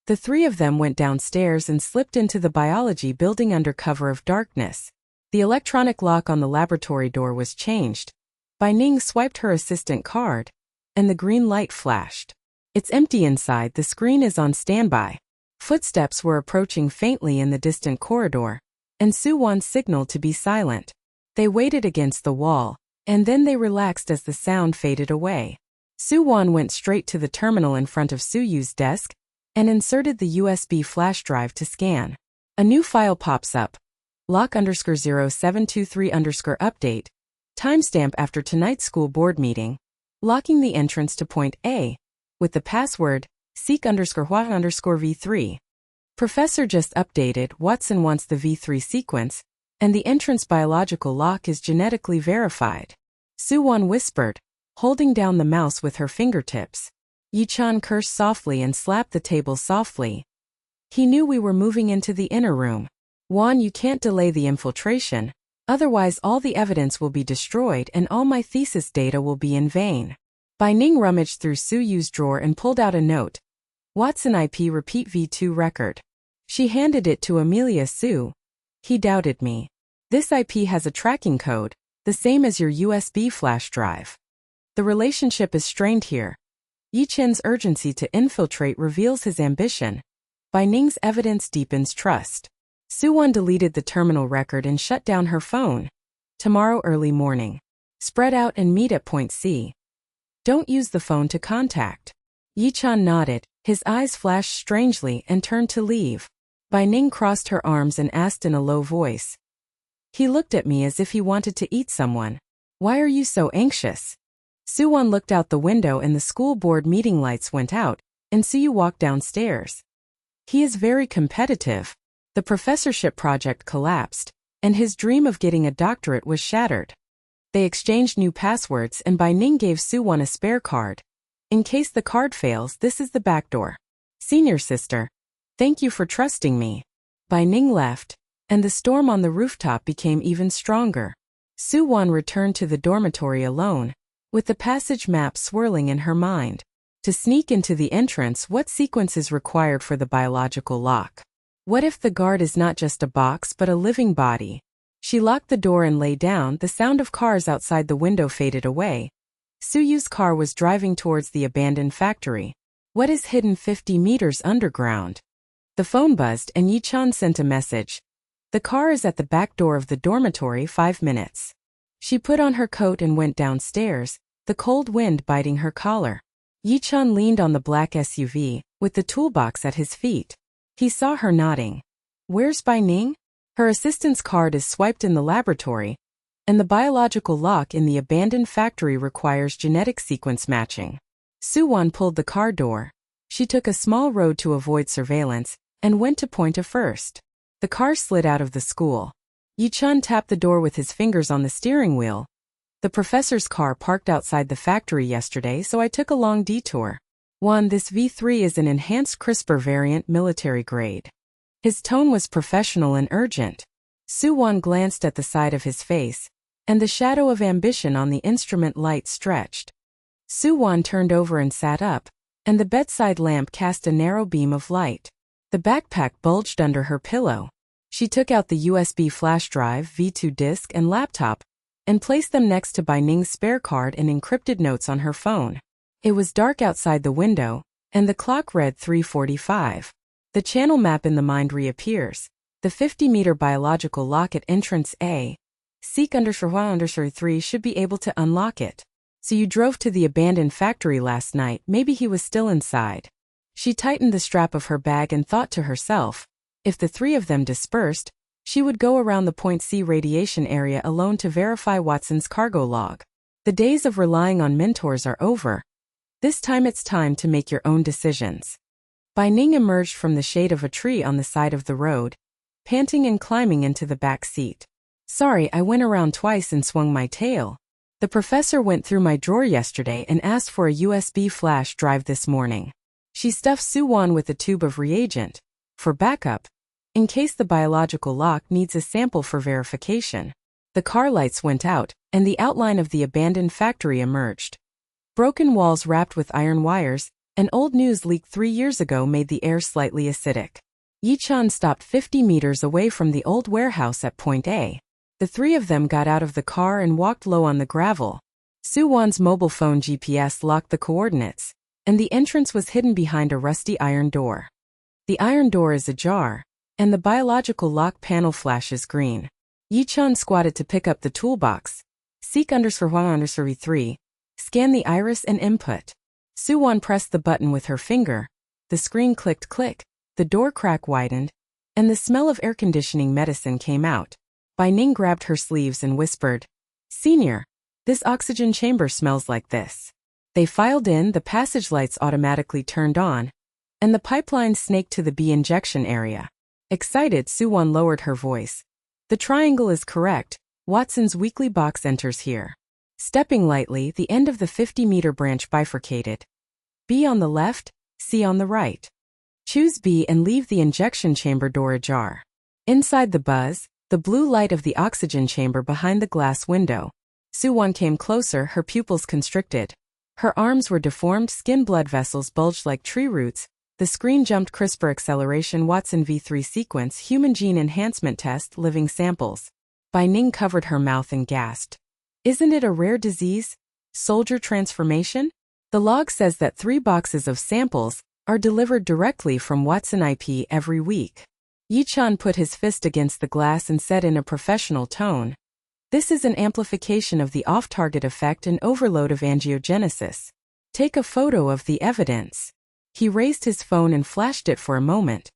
The 3 of them went downstairs and slipped into the biology building under cover of darkness. The electronic lock on the laboratory door was changed. Bai Ning swiped her assistant card, and the green light flashed. "It's empty inside, the screen is on standby." Footsteps were approaching faintly in the distant corridor, and Su Wan signaled to be silent. They waited against the wall, and then they relaxed as the sound faded away. Su Wan went straight to the terminal in front of Su Yu's desk and inserted the USB flash drive to scan. A new file pops up. Lock_0723_update. Timestamp after tonight's school board meeting. Locking the entrance to point A. With the password, seek_what_V3. Professor just updated, Watson wants the V3 sequence, and the entrance biological lock is genetically verified. Su Wan whispered, holding down the mouse with her fingertips. Yi-chan cursed softly and slapped the table softly. He knew we were moving into the inner room. Wan, you can't delay the infiltration, otherwise all the evidence will be destroyed and all my thesis data will be in vain. Bai Ning rummaged through Su Yu's drawer and pulled out a note. Watson IP repeat V2 record. She handed it to Amelia Su. He doubted me. This IP has a tracking code, the same as your USB flash drive. The relationship is strained here. Yi Chen's urgency to infiltrate reveals his ambition. Bai Ning's evidence deepens trust. Su Wan deleted the terminal record and shut down her phone. Tomorrow early morning. Spread out and meet at point C. Don't use the phone to contact. Yi-chan nodded, his eyes flashed strangely and turned to leave. Bai Ning crossed her arms and asked in a low voice. He looked at me as if he wanted to eat someone. Why are you so anxious? Su Wan looked out the window and the school board meeting lights went out, and Su Yu walked downstairs. He is very competitive. The professorship project collapsed, and his dream of getting a doctorate was shattered. They exchanged new passwords and Bai Ning gave Su Wan a spare card. In case the card fails, this is the back door. Senior sister. Thank you for trusting me. Bai Ning left, and the storm on the rooftop became even stronger. Su Wan returned to the dormitory alone, with the passage map swirling in her mind. To sneak into the entrance, what sequence is required for the biological lock? What if the guard is not just a box but a living body? She locked the door and lay down. The sound of cars outside the window faded away. Su Yu's car was driving towards the abandoned factory. What is hidden 50 meters underground? The phone buzzed and Yi-chan sent a message. The car is at the back door of the dormitory, 5 minutes. She put on her coat and went downstairs, the cold wind biting her collar. Yi-chan leaned on the black SUV, with the toolbox at his feet. He saw her nodding. Where's Bai Ning? Her assistant's card is swiped in the laboratory, and the biological lock in the abandoned factory requires genetic sequence matching. Su Wan pulled the car door. She took a small road to avoid surveillance, and went to point A first. The car slid out of the school. Yi-chan tapped the door with his fingers on the steering wheel. The professor's car parked outside the factory yesterday, so I took a long detour. Wan, this V3 is an enhanced CRISPR variant, military grade. His tone was professional and urgent. Su Wan glanced at the side of his face, and the shadow of ambition on the instrument light stretched. Su Wan turned over and sat up, and the bedside lamp cast a narrow beam of light. The backpack bulged under her pillow. She took out the USB flash drive, V2 disk, and laptop, and placed them next to Bai Ning's spare card and encrypted notes on her phone. It was dark outside the window, and the clock read 3:45. The channel map in the mind reappears. The 50-meter biological lock at entrance A. Seek_3 should be able to unlock it. So you drove to the abandoned factory last night, maybe he was still inside. She tightened the strap of her bag and thought to herself, if the 3 of them dispersed, she would go around the point C radiation area alone to verify Watson's cargo log. The days of relying on mentors are over. This time it's time to make your own decisions. Bai Ning emerged from the shade of a tree on the side of the road, panting and climbing into the back seat. Sorry, I went around twice and swung my tail. The professor went through my drawer yesterday and asked for a USB flash drive this morning. She stuffed Su Wan with a tube of reagent, for backup, in case the biological lock needs a sample for verification. The car lights went out, and the outline of the abandoned factory emerged. Broken walls wrapped with iron wires, and old news leaked 3 years ago made the air slightly acidic. Yi-chan stopped 50 meters away from the old warehouse at point A. The three of them got out of the car and walked low on the gravel. Su Wan's mobile phone GPS locked the coordinates, and the entrance was hidden behind a rusty iron door. The iron door is ajar, and the biological lock panel flashes green. Yi-chan squatted to pick up the toolbox. Seek_1_3. Scan the iris and input. Su Wan pressed the button with her finger. The screen clicked click, the door crack widened, and the smell of air conditioning medicine came out. Bai Ning grabbed her sleeves and whispered, "Senior, this oxygen chamber smells like this." They filed in, the passage lights automatically turned on, and the pipeline snaked to the B injection area. Excited, Su Wan lowered her voice. "The triangle is correct. Watson's weekly box enters here." Stepping lightly, the end of the 50-meter branch bifurcated. B on the left, C on the right. Choose B and leave the injection chamber door ajar. Inside the buzz, the blue light of the oxygen chamber behind the glass window. Su Wan came closer, her pupils constricted. Her arms were deformed, skin blood vessels bulged like tree roots. The screen jumped CRISPR acceleration Watson v3 sequence human gene enhancement test living samples. Bai Ning covered her mouth and gasped. Isn't it a rare disease? Soldier transformation? The log says that 3 boxes of samples are delivered directly from Watson IP every week. Yi-chan put his fist against the glass and said in a professional tone, "This is an amplification of the off-target effect and overload of angiogenesis. Take a photo of the evidence." He raised his phone and flashed it for a moment.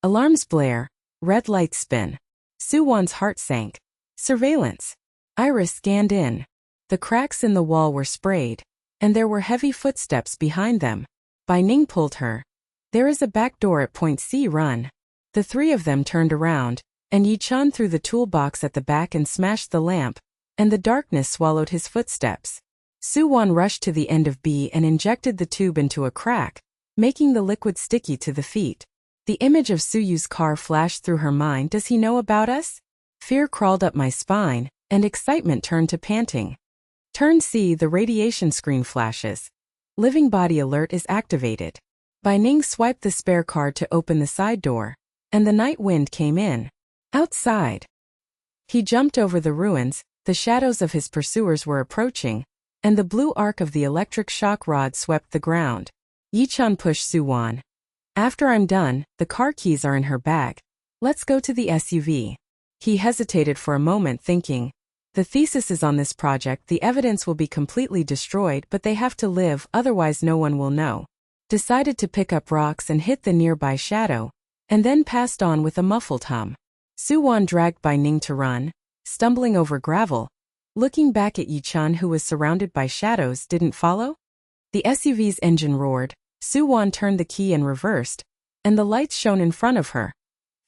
Alarms blare, red lights spin. Su Wan's heart sank. Surveillance. Iris scanned in. The cracks in the wall were sprayed, and there were heavy footsteps behind them. Bai Ning pulled her. "There is a back door at point C, run." The three of them turned around, and Yi-chan threw the toolbox at the back and smashed the lamp, and the darkness swallowed his footsteps. Su Wan rushed to the end of B and injected the tube into a crack, making the liquid sticky to the feet. The image of Su Yu's car flashed through her mind. Does he know about us? Fear crawled up my spine, and excitement turned to panting. Turn C, the radiation screen flashes. Living body alert is activated. Bai Ning swiped the spare card to open the side door, and the night wind came in. Outside. He jumped over the ruins, the shadows of his pursuers were approaching, and the blue arc of the electric shock rod swept the ground. Yi-chan pushed Su Wan. "After I'm done, the car keys are in her bag. Let's go to the SUV." He hesitated for a moment, thinking, the thesis is on this project, the evidence will be completely destroyed, but they have to live, otherwise no one will know. Decided to pick up rocks and hit the nearby shadow, and then passed on with a muffled hum. Su Wan dragged Bai Ning to run, stumbling over gravel. Looking back at Yi-chan, who was surrounded by shadows, didn't follow? The SUV's engine roared. Su Wan turned the key and reversed, and the lights shone in front of her.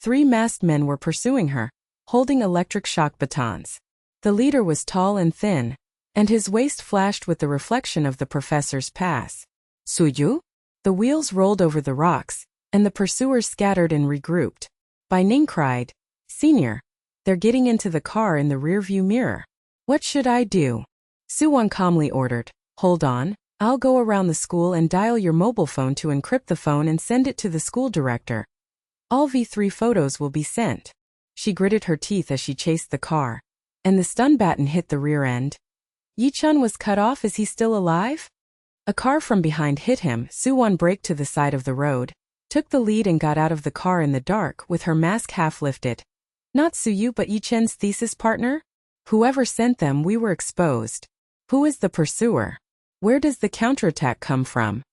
3 masked men were pursuing her, holding electric shock batons. The leader was tall and thin, and his waist flashed with the reflection of the professor's pass. "Su Yu?" The wheels rolled over the rocks, and the pursuers scattered and regrouped. Bai Ning cried, "Senior, they're getting into the car in the rearview mirror. What should I do?" Su Wan calmly ordered, "Hold on, I'll go around the school and dial your mobile phone to encrypt the phone and send it to the school director. All V3 photos will be sent." She gritted her teeth as she chased the car, and the stun baton hit the rear end. Yi-chan was cut off. Is he still alive? A car from behind hit him. Su Wan braked to the side of the road, took the lead and got out of the car in the dark with her mask half lifted. Not Su Yu but Yi-chan's thesis partner? Whoever sent them, we were exposed. Who is the pursuer? Where does the counterattack come from?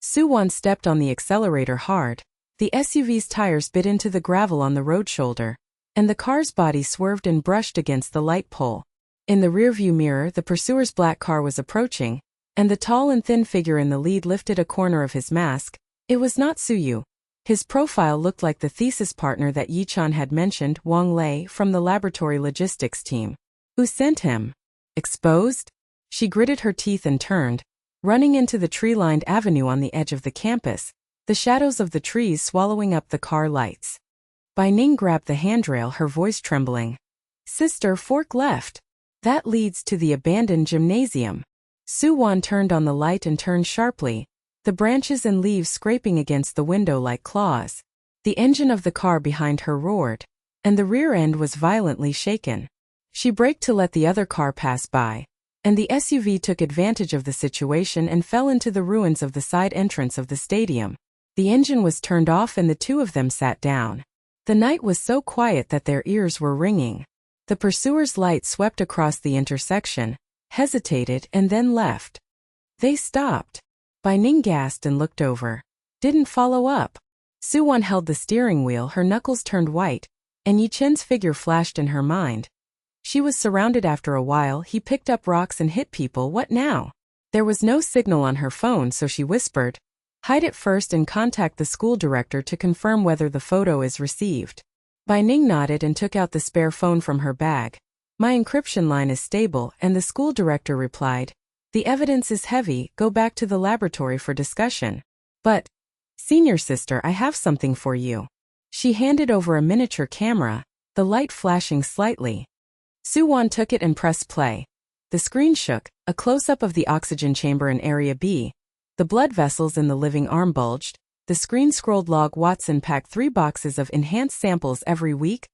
Su Wan stepped on the accelerator hard. The SUV's tires bit into the gravel on the road shoulder, and the car's body swerved and brushed against the light pole. In the rearview mirror, the pursuer's black car was approaching, and the tall and thin figure in the lead lifted a corner of his mask. It was not Su. His profile looked like the thesis partner that Yi-chan had mentioned, Wang Lei from the laboratory logistics team. Who sent him? Exposed? She gritted her teeth and turned, running into the tree-lined avenue on the edge of the campus, the shadows of the trees swallowing up the car lights. Bai Ning grabbed the handrail, her voice trembling. Sister, fork left. That leads to the abandoned gymnasium. Su Wan turned on the light and turned sharply, the branches and leaves scraping against the window like claws. The engine of the car behind her roared, and the rear end was violently shaken. She braked to let the other car pass by, and the SUV took advantage of the situation and fell into the ruins of the side entrance of the stadium. The engine was turned off and the two of them sat down. The night was so quiet that their ears were ringing. The pursuer's light swept across the intersection, hesitated, and then left. They stopped. Bai Ning gasped and looked over. Didn't follow up. Su Wan held the steering wheel, her knuckles turned white, and Yi Chen's figure flashed in her mind. She was surrounded after a while. He picked up rocks and hit people. What now? There was no signal on her phone, so she whispered, hide it first and contact the school director to confirm whether the photo is received. Bai Ning nodded and took out the spare phone from her bag. My encryption line is stable, and the school director replied, the evidence is heavy, go back to the laboratory for discussion. But, senior sister, I have something for you. She handed over a miniature camera, the light flashing slightly. Su Wan took it and pressed play. The screen shook, a close-up of the oxygen chamber in Area B. The blood vessels in the living arm bulged. The screen scrolled log Watson packed 3 boxes of enhanced samples every week.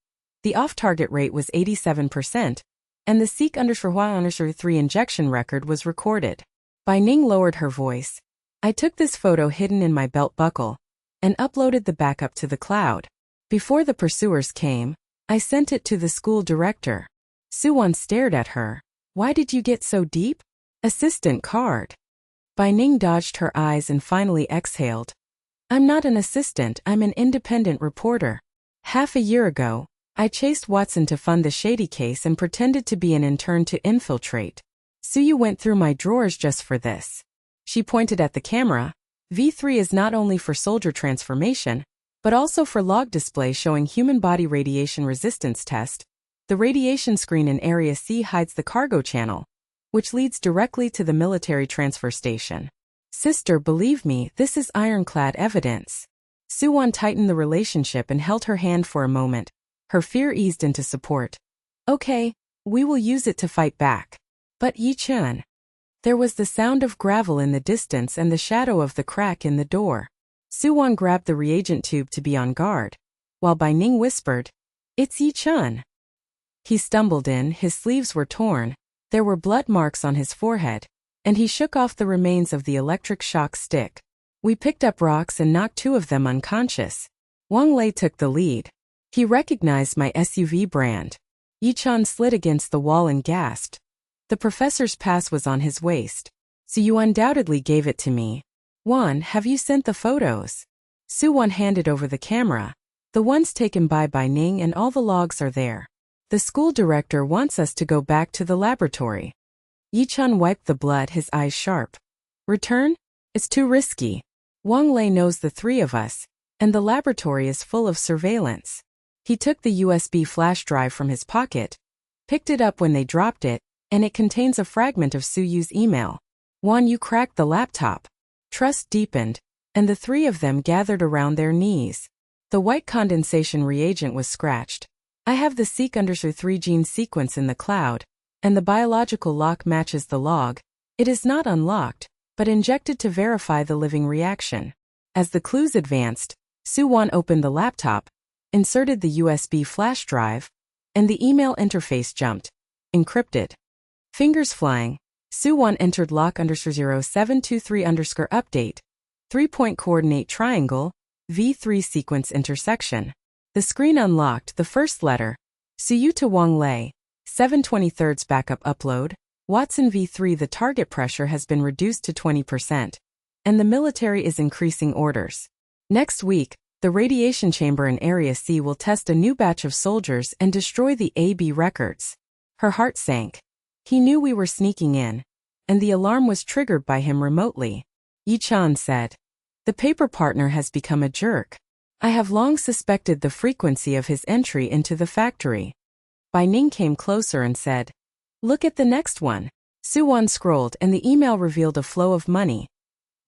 The off-target rate was 87%, and the Seek_Hua_3 injection record was recorded. Bai Ning lowered her voice. I took this photo hidden in my belt buckle and uploaded the backup to the cloud. Before the pursuers came, I sent it to the school director. Su Wan stared at her. Why did you get so deep? Assistant card. Bai Ning dodged her eyes and finally exhaled. I'm not an assistant, I'm an independent reporter. Half a year ago, I chased Watson to fund the shady case and pretended to be an intern to infiltrate. Su went through my drawers just for this. She pointed at the camera. V3 is not only for soldier transformation, but also for log display showing human body radiation resistance test. The radiation screen in Area C hides the cargo channel, which leads directly to the military transfer station. Sister, believe me, this is ironclad evidence. Su Wan tightened the relationship and held her hand for a moment. Her fear eased into support. Okay, we will use it to fight back. But Yi-chan. There was the sound of gravel in the distance and the shadow of the crack in the door. Su Wan grabbed the reagent tube to be on guard, while Bai Ning whispered, it's Yi-chan. He stumbled in, his sleeves were torn, there were blood marks on his forehead, and he shook off the remains of the electric shock stick. We picked up rocks and knocked 2 of them unconscious. Wang Lei took the lead. He recognized my SUV brand. Yi-chan slid against the wall and gasped. The professor's pass was on his waist. So you undoubtedly gave it to me. Wan, have you sent the photos? Su Wan handed over the camera. The ones taken by Bai Ning, and all the logs are there. The school director wants us to go back to the laboratory. Yi-chan wiped the blood, his eyes sharp. Return? It's too risky. Wang Lei knows the 3 of us, and the laboratory is full of surveillance. He took the USB flash drive from his pocket, picked it up when they dropped it, and it contains a fragment of Suyu's email. Wan, you cracked the laptop. Trust deepened, and the 3 of them gathered around their knees. The white condensation reagent was scratched. I have the Seek_3 gene sequence in the cloud, and the biological lock matches the log. It is not unlocked, but injected to verify the living reaction. As the clues advanced, Su Wan opened the laptop, inserted the USB flash drive, and the email interface jumped. Encrypted. Fingers flying, Su Wan entered lock_0723_update, 3-point coordinate triangle, V3 sequence intersection. The screen unlocked, the first letter, Suyu to Wang Lei, 7/23 backup upload, Watson V3. The target pressure has been reduced to 20%, and the military is increasing orders. Next week, the radiation chamber in Area C will test a new batch of soldiers and destroy the AB records. Her heart sank. He knew we were sneaking in, and the alarm was triggered by him remotely. Yi-chan said. The paper partner has become a jerk. I have long suspected the frequency of his entry into the factory. Bai Ning came closer and said, Look at the next one. Su Wan scrolled and the email revealed a flow of money.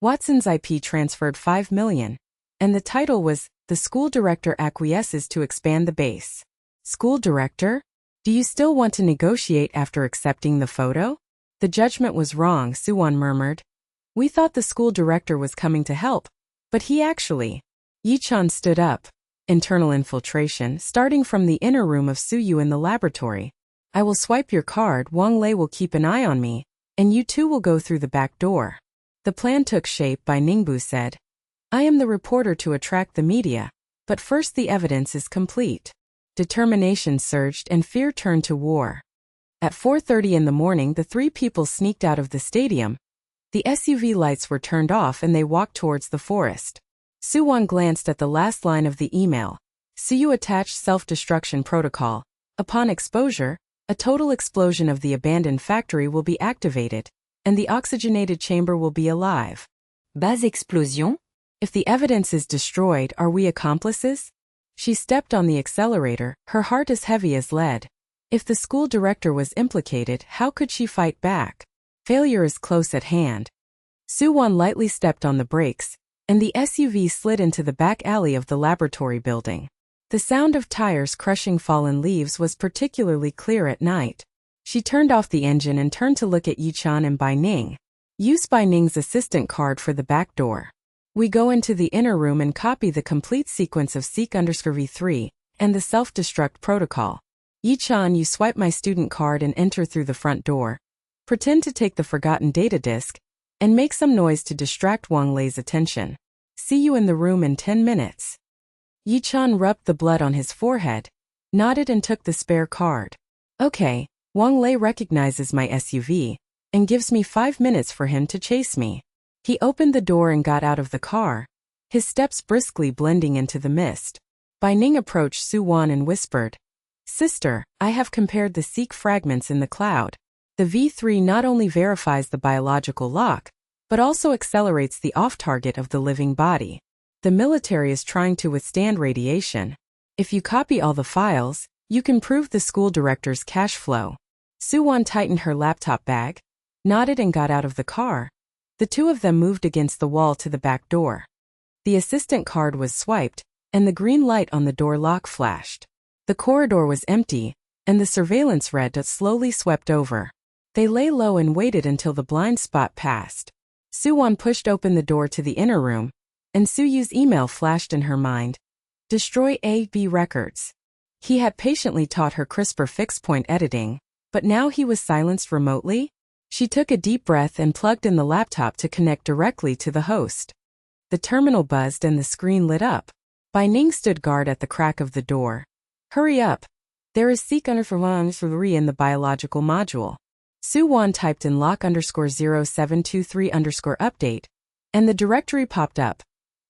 Watson's IP transferred 5 million. And the title was, The School Director Acquiesces to Expand the Base. School Director? Do you still want to negotiate after accepting the photo? The judgment was wrong, Su Wan murmured. We thought the school director was coming to help, but he actually. Yi-chan stood up. Internal infiltration, starting from the inner room of Su Yu in the laboratory. I will swipe your card, Wang Lei will keep an eye on me, and you two will go through the back door. The plan took shape, Bai Ningbu said. I am the reporter to attract the media, but first the evidence is complete. Determination surged and fear turned to war. At 4:30 in the morning, the three people sneaked out of the stadium. The SUV lights were turned off and they walked towards the forest. Su Wan glanced at the last line of the email. Su Yu attached self-destruction protocol. Upon exposure, a total explosion of the abandoned factory will be activated, and the oxygenated chamber will be alive. Base explosion? If the evidence is destroyed, are we accomplices? She stepped on the accelerator, her heart as heavy as lead. If the school director was implicated, how could she fight back? Failure is close at hand. Su Wan lightly stepped on the brakes, and the SUV slid into the back alley of the laboratory building. The sound of tires crushing fallen leaves was particularly clear at night. She turned off the engine and turned to look at Yi-chan and Bai Ning. Use Bai Ning's assistant card for the back door. We go into the inner room and copy the complete sequence of Seek_V3 and the self-destruct protocol. Yi-chan, you swipe my student card and enter through the front door. Pretend to take the forgotten data disk, and make some noise to distract Wang Lei's attention. See you in the room in 10 minutes. Yi-chan rubbed the blood on his forehead, nodded and took the spare card. Okay, Wang Lei recognizes my SUV, and gives me 5 minutes for him to chase me. He opened the door and got out of the car, his steps briskly blending into the mist. Bai Ning approached Su Wan and whispered, Sister, I have compared the Seek fragments in the cloud. The V3 not only verifies the biological lock, but also accelerates the off-target of the living body. The military is trying to withstand radiation. If you copy all the files, you can prove the school director's cash flow. Su Wan tightened her laptop bag, nodded and got out of the car. The two of them moved against the wall to the back door. The assistant card was swiped, and the green light on the door lock flashed. The corridor was empty, and the surveillance red dot slowly swept over. They lay low and waited until the blind spot passed. Su Wan pushed open the door to the inner room, and Su Yu's email flashed in her mind. Destroy A-B records. He had patiently taught her CRISPR fixed-point editing, but now he was silenced remotely? She took a deep breath and plugged in the laptop to connect directly to the host. The terminal buzzed and the screen lit up. Bai Ning stood guard at the crack of the door. Hurry up. There is Seek_V3 in the biological module. Su Wan typed in lock_0723_update, and the directory popped up.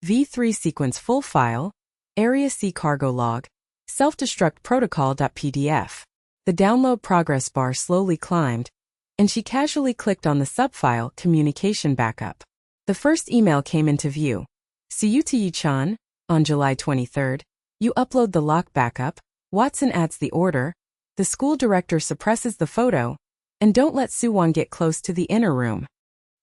V3 sequence full file, area C cargo log, self-destruct protocol.pdf. The download progress bar slowly climbed, and she casually clicked on the subfile communication backup. The first email came into view. See you to Yi-chan, on July 23rd. You upload the lock backup, Watson adds the order, the school director suppresses the photo, and don't let Su Wan get close to the inner room.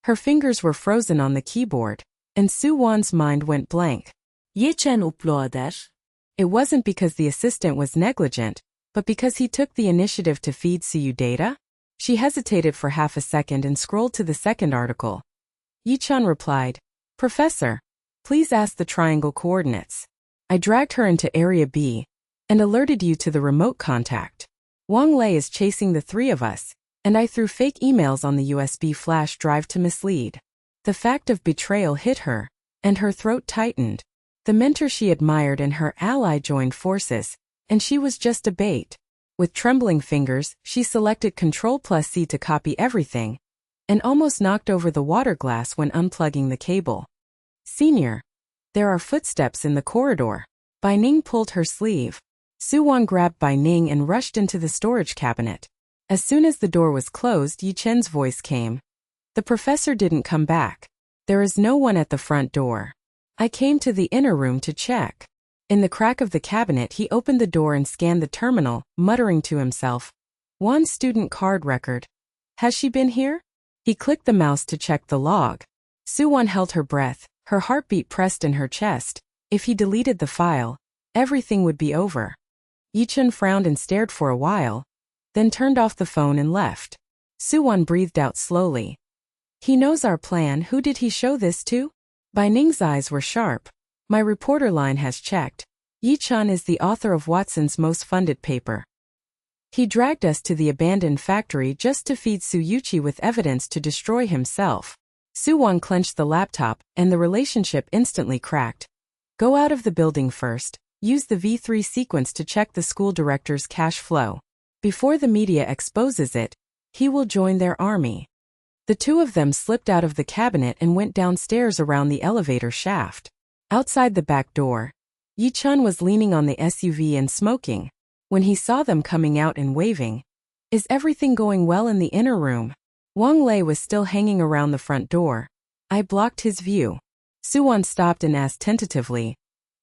Her fingers were frozen on the keyboard, and Su Wan's mind went blank. Yi-chan uploader. It wasn't because the assistant was negligent, but because he took the initiative to feed Su Yu data? She hesitated for half a second and scrolled to the second article. Yi-chan replied, Professor, please ask the triangle coordinates. I dragged her into Area B, and alerted you to the remote contact. Wang Lei is chasing the three of us, and I threw fake emails on the USB flash drive to mislead. The fact of betrayal hit her, and her throat tightened. The mentor she admired and her ally joined forces, and she was just a bait. With trembling fingers, she selected Ctrl+C to copy everything, and almost knocked over the water glass when unplugging the cable. Senior, there are footsteps in the corridor. Bai Ning pulled her sleeve. Su Wan grabbed Bai Ning and rushed into the storage cabinet. As soon as the door was closed, Yi Chen's voice came. The professor didn't come back. There is no one at the front door. I came to the inner room to check. In the crack of the cabinet he opened the door and scanned the terminal, muttering to himself, "One student card record. Has she been here?" He clicked the mouse to check the log. Su Wan held her breath, her heartbeat pressed in her chest. If he deleted the file, everything would be over. Yi-chun frowned and stared for a while, then turned off the phone and left. Su Wan breathed out slowly. He knows our plan. Who did he show this to? Bai Ning's eyes were sharp. My reporter line has checked. Yi-chun is the author of Watson's most funded paper. He dragged us to the abandoned factory just to feed Suyuchi with evidence to destroy himself. Su Wan clenched the laptop, and the relationship instantly cracked. Go out of the building first. Use the V3 sequence to check the school director's cash flow. Before the media exposes it, he will join their army. The two of them slipped out of the cabinet and went downstairs around the elevator shaft. Outside the back door, Yi-chun was leaning on the SUV and smoking. When he saw them coming out and waving, "Is everything going well in the inner room?" Wang Lei was still hanging around the front door. I blocked his view. Su Wan stopped and asked tentatively,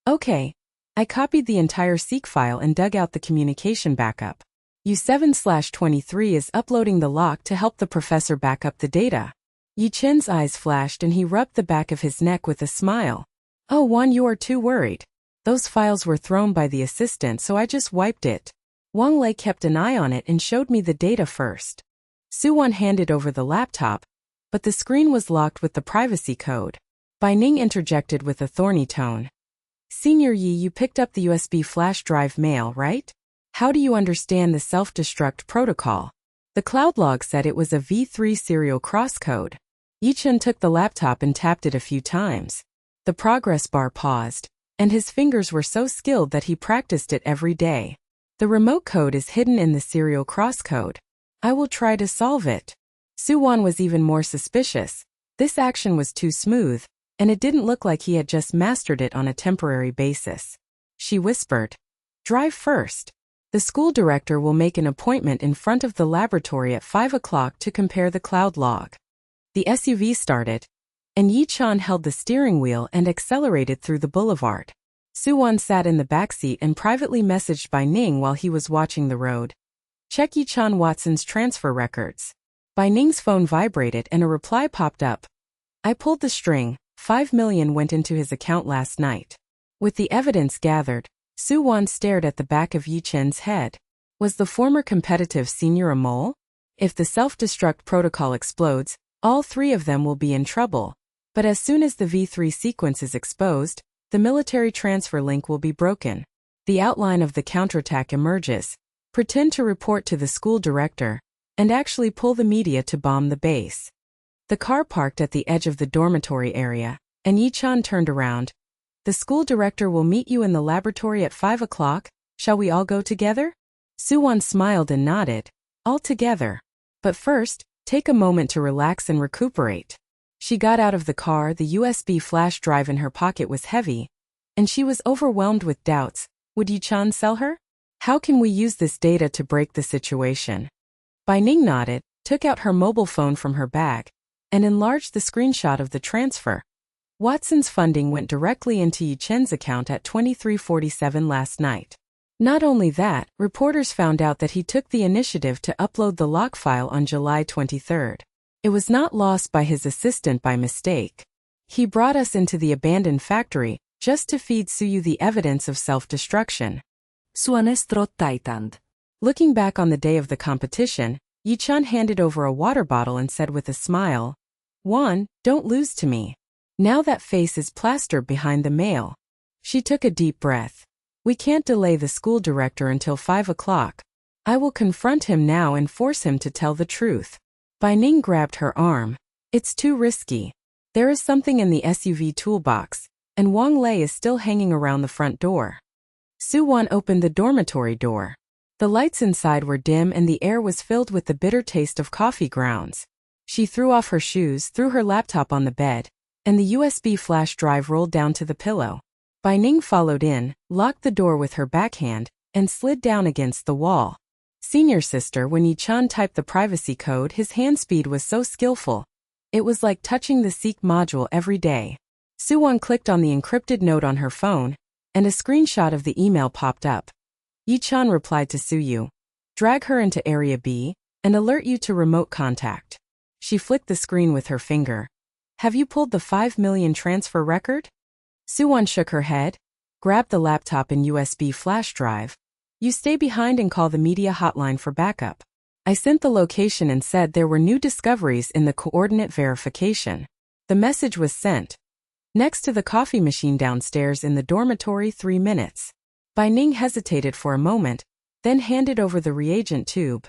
"Okay." I copied the entire seek file and dug out the communication backup. U7/23 is uploading the lock to help the professor back up the data. Yi-chun's eyes flashed and he rubbed the back of his neck with a smile. "Oh, Wan, you are too worried. Those files were thrown by the assistant, so I just wiped it." Wang Lei kept an eye on it and showed me the data first. Su Wan handed over the laptop, but the screen was locked with the privacy code. Bai Ning interjected with a thorny tone. "Senior Yi, you picked up the USB flash drive mail, right? How do you understand the self-destruct protocol?" The cloud log said it was a V3 serial crosscode. Yi-chun took the laptop and tapped it a few times. The progress bar paused, and his fingers were so skilled that he practiced it every day. The remote code is hidden in the serial crosscode. I will try to solve it. Su Wan was even more suspicious. This action was too smooth, and it didn't look like he had just mastered it on a temporary basis. She whispered, "Drive first. The school director will make an appointment in front of the laboratory at 5 o'clock to compare the cloud log." The SUV started, and Yi-chun held the steering wheel and accelerated through the boulevard. Su Wan sat in the backseat and privately messaged Bai Ning while he was watching the road. "Check Yi-chun Watson's transfer records." Bai Ning's phone vibrated and a reply popped up. "I pulled the string. 5 million went into his account last night." With the evidence gathered, Su Wan stared at the back of Yi-chun's head. Was the former competitive senior a mole? If the self-destruct protocol explodes, all three of them will be in trouble. But as soon as the V3 sequence is exposed, the military transfer link will be broken. The outline of the counterattack emerges. Pretend to report to the school director, and actually pull the media to bomb the base. The car parked at the edge of the dormitory area, and Yi-chun turned around. "The school director will meet you in the laboratory at 5 o'clock. Shall we all go together?" Su Wan smiled and nodded. "All together. But first, take a moment to relax and recuperate." She got out of the car. The USB flash drive in her pocket was heavy, and she was overwhelmed with doubts. Would Yi-chun sell her? How can we use this data to break the situation? Bai Ning nodded, took out her mobile phone from her bag, and enlarged the screenshot of the transfer. Watson's funding went directly into Yi-chun's account at 23:47 last night. Not only that, reporters found out that he took the initiative to upload the lock file on July 23rd. It was not lost by his assistant by mistake. He brought us into the abandoned factory just to feed Suyu the evidence of self-destruction. Suanestro Titan. Looking back on the day of the competition, Yi-chun handed over a water bottle and said with a smile, "Wan, don't lose to me." Now that face is plastered behind the mail. She took a deep breath. "We can't delay the school director until 5 o'clock. I will confront him now and force him to tell the truth." Bai Ning grabbed her arm. "It's too risky. There is something in the SUV toolbox, and Wang Lei is still hanging around the front door." Su Wan opened the dormitory door. The lights inside were dim and the air was filled with the bitter taste of coffee grounds. She threw off her shoes, threw her laptop on the bed, and the USB flash drive rolled down to the pillow. Bai Ning followed in, locked the door with her backhand, and slid down against the wall. Senior sister, when Yi-chun typed the privacy code, his hand speed was so skillful. It was like touching the Seek module every day. Su Wan clicked on the encrypted note on her phone, and a screenshot of the email popped up. Yi-chan replied to Su-yu. Drag her into Area B, and alert you to remote contact. She flicked the screen with her finger. Have you pulled the 5 million transfer record? Su Wan shook her head, grabbed the laptop and USB flash drive. You stay behind and call the media hotline for backup. I sent the location and said there were new discoveries in the coordinate verification. The message was sent. Next to the coffee machine downstairs in the dormitory 3 minutes. Bai Ning hesitated for a moment, then handed over the reagent tube.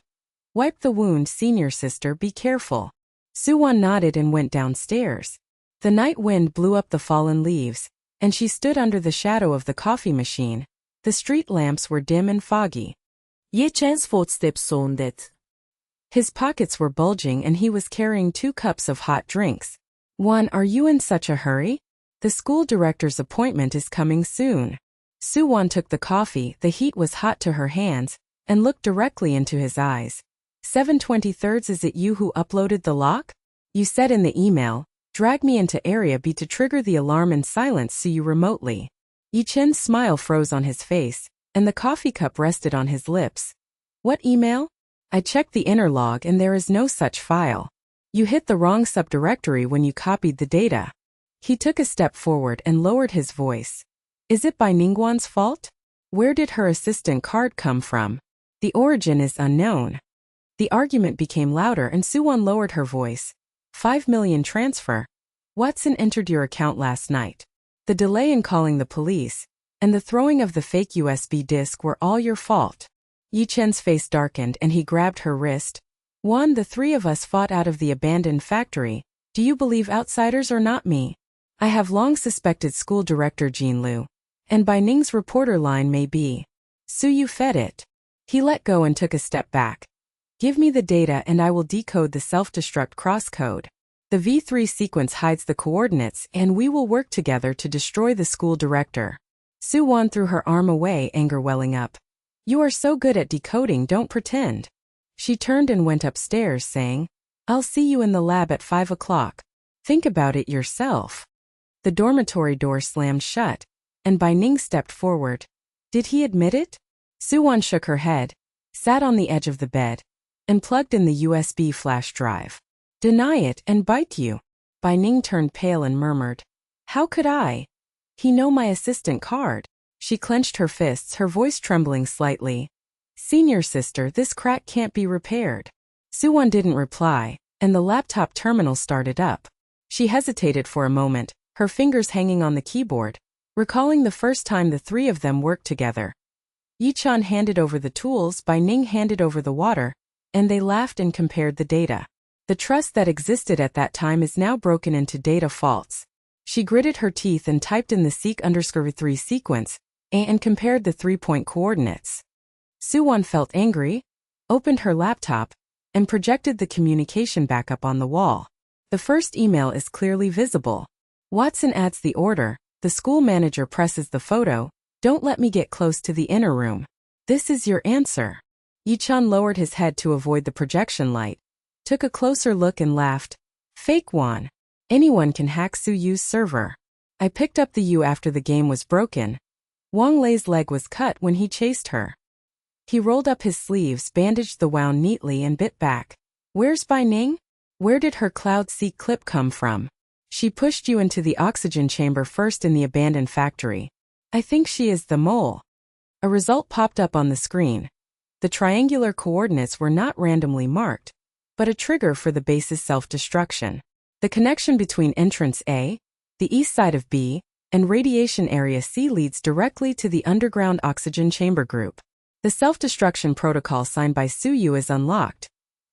Wipe the wound, senior sister, be careful. Su Wan nodded and went downstairs. The night wind blew up the fallen leaves, and she stood under the shadow of the coffee machine. The street lamps were dim and foggy. Yi-chan's footsteps sounded. His pockets were bulging and he was carrying 2 cups of hot drinks. Wan, are you in such a hurry? The school director's appointment is coming soon. Su Wan took the coffee, the heat was hot to her hands, and looked directly into his eyes. 7/23, is it you who uploaded the lock? You said in the email, drag me into Area B to trigger the alarm and silence Su-yu remotely. Yi-chen's smile froze on his face, and the coffee cup rested on his lips. What email? I checked the inner log and there is no such file. You hit the wrong subdirectory when you copied the data. He took a step forward and lowered his voice. Is it Bai Ningguan's fault? Where did her assistant card come from? The origin is unknown. The argument became louder and Su Wan lowered her voice. 5 million transfer. Watson entered your account last night. The delay in calling the police, and the throwing of the fake USB disk were all your fault. Yi-chen's face darkened and he grabbed her wrist. Wan, the 3 of us fought out of the abandoned factory. Do you believe outsiders or not me? I have long suspected school director Jean Liu. And Bai Ning's reporter line may be. Su-yu fed it. He let go and took a step back. Give me the data and I will decode the self-destruct crosscode. The V3 sequence hides the coordinates and we will work together to destroy the school director. Su Wan threw her arm away, anger welling up. You are so good at decoding, don't pretend. She turned and went upstairs saying, I'll see you in the lab at 5 o'clock. Think about it yourself. The dormitory door slammed shut, and Bai Ning stepped forward. Did he admit it? Su Wan shook her head, sat on the edge of the bed, and plugged in the USB flash drive. Deny it and bite you. Bai Ning turned pale and murmured. How could I? He know my assistant card. She clenched her fists, her voice trembling slightly. Senior sister, this crack can't be repaired. Su Wan didn't reply, and the laptop terminal started up. She hesitated for a moment, her fingers hanging on the keyboard, recalling the first time the 3 of them worked together. Yi-chan handed over the tools, Bai Ning handed over the water, and they laughed and compared the data. The trust that existed at that time is now broken into data faults. She gritted her teeth and typed in the seek_3 sequence, and compared the 3-point coordinates. Su Wan felt angry, opened her laptop, and projected the communication backup on the wall. The first email is clearly visible. Watson adds the order, the school manager presses the photo, don't let me get close to the inner room. This is your answer. Yi-chan lowered his head to avoid the projection light, took a closer look and laughed. Fake Wan. Anyone can hack Su-yu's server. I picked up the U after the game was broken. Wang Lei's leg was cut when he chased her. He rolled up his sleeves, bandaged the wound neatly and bit back. Where's Bai Ning? Where did her Cloud Seek clip come from? She pushed you into the oxygen chamber first in the abandoned factory. I think she is the mole. A result popped up on the screen. The triangular coordinates were not randomly marked, but a trigger for the base's self-destruction. The connection between entrance A, the east side of B, and radiation area C leads directly to the underground oxygen chamber group. The self-destruction protocol signed by Su-yu is unlocked.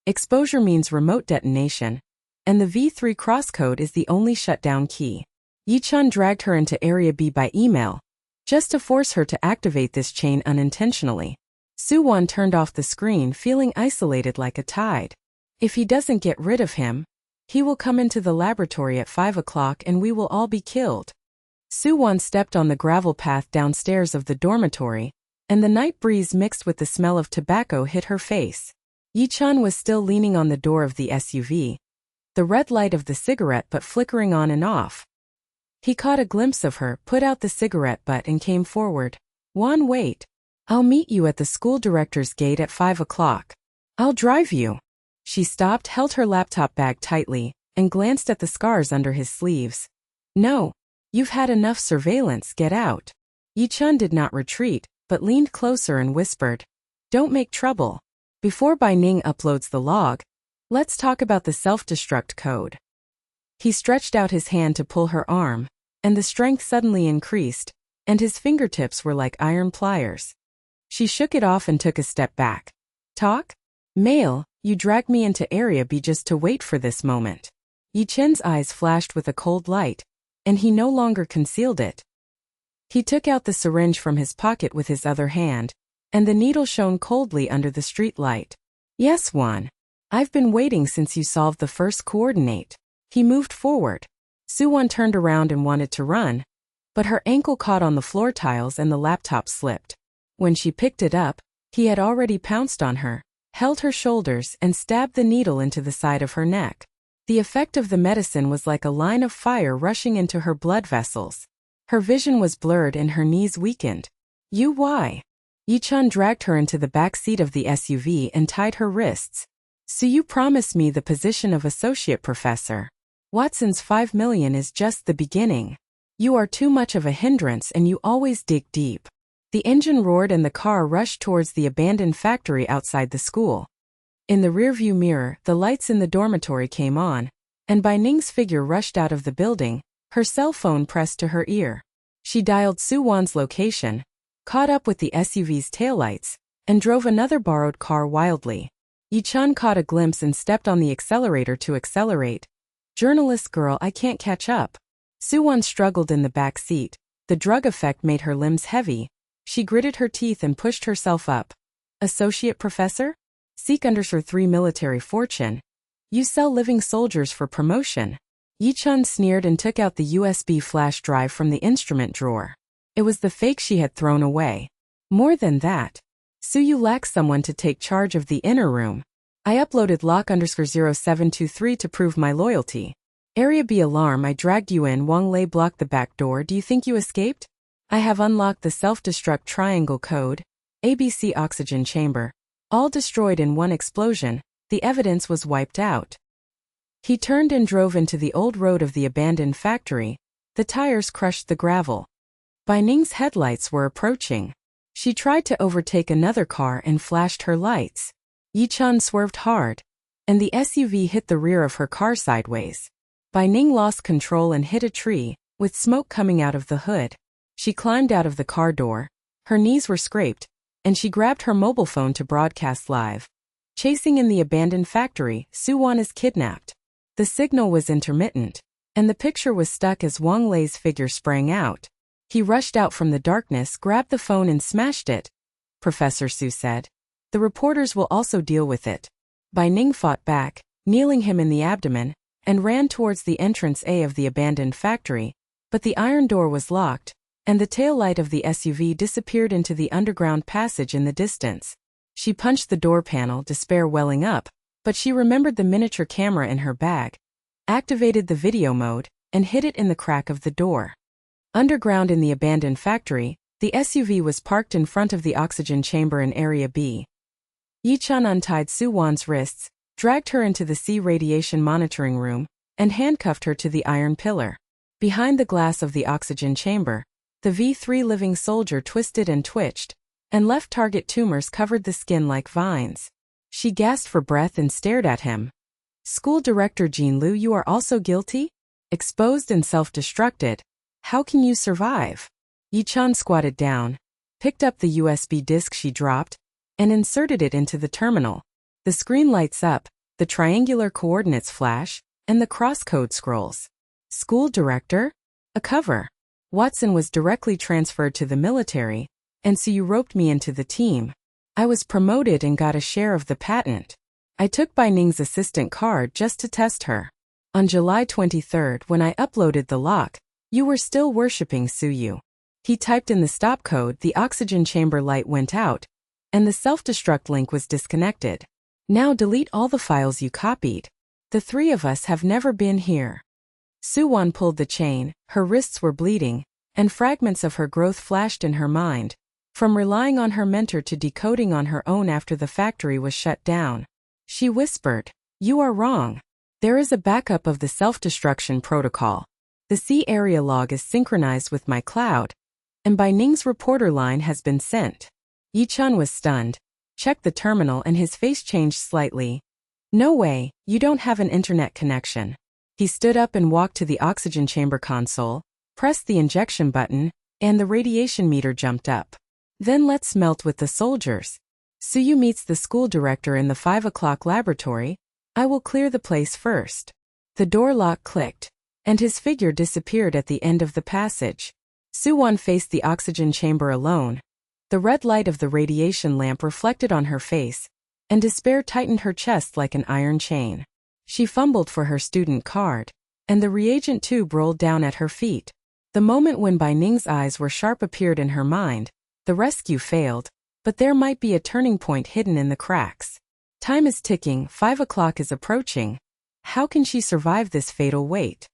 Exposure means remote detonation, and the V3 crosscode is the only shutdown key. Yi-chan dragged her into Area B by email, just to force her to activate this chain unintentionally. Su Wan turned off the screen, feeling isolated like a tide. If he doesn't get rid of him, he will come into the laboratory at 5 o'clock and we will all be killed. Su Wan stepped on the gravel path downstairs of the dormitory, and the night breeze mixed with the smell of tobacco hit her face. Yi-chan was still leaning on the door of the SUV. the red light of the cigarette butt flickering on and off. He caught a glimpse of her, put out the cigarette butt and came forward. Wan, wait. I'll meet you at the school director's gate at 5 o'clock. I'll drive you. She stopped, held her laptop bag tightly, and glanced at the scars under his sleeves. No. You've had enough surveillance, get out. Yi-chun did not retreat, but leaned closer and whispered, don't make trouble. Before Bai Ning uploads the log, let's talk about the self-destruct code. He stretched out his hand to pull her arm, and the strength suddenly increased, and his fingertips were like iron pliers. She shook it off and took a step back. Talk? Male, you dragged me into Area B just to wait for this moment. Yi-chun's eyes flashed with a cold light, and he no longer concealed it. He took out the syringe from his pocket with his other hand, and the needle shone coldly under the street light. Yes, Wan. I've been waiting since you solved the first coordinate. He moved forward. Su Wan turned around and wanted to run, but her ankle caught on the floor tiles and the laptop slipped. When she picked it up, he had already pounced on her, held her shoulders and stabbed the needle into the side of her neck. The effect of the medicine was like a line of fire rushing into her blood vessels. Her vision was blurred and her knees weakened. Why? Yi-chun dragged her into the back seat of the SUV and tied her wrists. So you promised me the position of associate professor. Watson's 5 million is just the beginning. You are too much of a hindrance and you always dig deep. The engine roared and the car rushed towards the abandoned factory outside the school. In the rearview mirror, the lights in the dormitory came on, and Bai Ning's figure rushed out of the building, her cell phone pressed to her ear. She dialed Su Wan's location, caught up with the SUV's taillights, and drove another borrowed car wildly. Yi-chun caught a glimpse and stepped on the accelerator to accelerate. Journalist girl, I can't catch up. Su Wan struggled in the back seat. The drug effect made her limbs heavy. She gritted her teeth and pushed herself up. Associate professor? Seek _3 military fortune. You sell living soldiers for promotion. Yi-chun sneered and took out the USB flash drive from the instrument drawer. It was the fake she had thrown away. More than that, Su, you lack someone to take charge of the inner room. I uploaded lock _0723 to prove my loyalty. Area B alarm, I dragged you in. Wang Lei blocked the back door. Do you think you escaped? I have unlocked the self-destruct triangle code. ABC oxygen chamber. All destroyed in one explosion. The evidence was wiped out. He turned and drove into the old road of the abandoned factory. The tires crushed the gravel. Bai Ning's headlights were approaching. She tried to overtake another car and flashed her lights. Yi-chun swerved hard, and the SUV hit the rear of her car sideways. Bai Ning lost control and hit a tree, with smoke coming out of the hood. She climbed out of the car door. Her knees were scraped, and she grabbed her mobile phone to broadcast live. Chasing in the abandoned factory, Su Wan is kidnapped. The signal was intermittent, and the picture was stuck as Wang Lei's figure sprang out. He rushed out from the darkness, grabbed the phone and smashed it. Professor Su said. The reporters will also deal with it. Bai Ning fought back, kneeling him in the abdomen, and ran towards the entrance A of the abandoned factory, but the iron door was locked, and the tail light of the SUV disappeared into the underground passage in the distance. She punched the door panel, despair welling up, but she remembered the miniature camera in her bag, activated the video mode, and hid it in the crack of the door. Underground in the abandoned factory, the SUV was parked in front of the oxygen chamber in Area B. Yi-chun untied Su Wan's wrists, dragged her into the C radiation monitoring room, and handcuffed her to the iron pillar. Behind the glass of the oxygen chamber, the V3 living soldier twisted and twitched, and left target tumors covered the skin like vines. She gasped for breath and stared at him. School director Jean Liu, you are also guilty? Exposed and self-destructed. How can you survive? Yi-chun squatted down, picked up the USB disk she dropped, and inserted it into the terminal. The screen lights up, the triangular coordinates flash, and the crosscode scrolls. School director? A cover. Watson was directly transferred to the military, and so you roped me into the team. I was promoted and got a share of the patent. I took Bai Ning's assistant card just to test her. On July 23rd, when I uploaded the lock, you were still worshipping Su Yu. He typed in the stop code, the oxygen chamber light went out, and the self-destruct link was disconnected. Now delete all the files you copied. The three of us have never been here. Su Wan pulled the chain, her wrists were bleeding, and fragments of her growth flashed in her mind, from relying on her mentor to decoding on her own after the factory was shut down. She whispered, "You are wrong. There is a backup of the self-destruction protocol. The C area log is synchronized with my cloud, and Bai Ning's reporter line has been sent." Yi Chun was stunned, checked the terminal and his face changed slightly. "No way, you don't have an internet connection." He stood up and walked to the oxygen chamber console, pressed the injection button, and the radiation meter jumped up. "Then let's melt with the soldiers. Suyu meets the school director in the 5 o'clock laboratory. I will clear the place first." The door lock clicked, and his figure disappeared at the end of the passage. Su Wan faced the oxygen chamber alone. The red light of the radiation lamp reflected on her face, and despair tightened her chest like an iron chain. She fumbled for her student card, and the reagent tube rolled down at her feet. The moment when Bai Ning's eyes were sharp appeared in her mind. The rescue failed, but there might be a turning point hidden in the cracks. Time is ticking, 5 o'clock is approaching. How can she survive this fatal wait?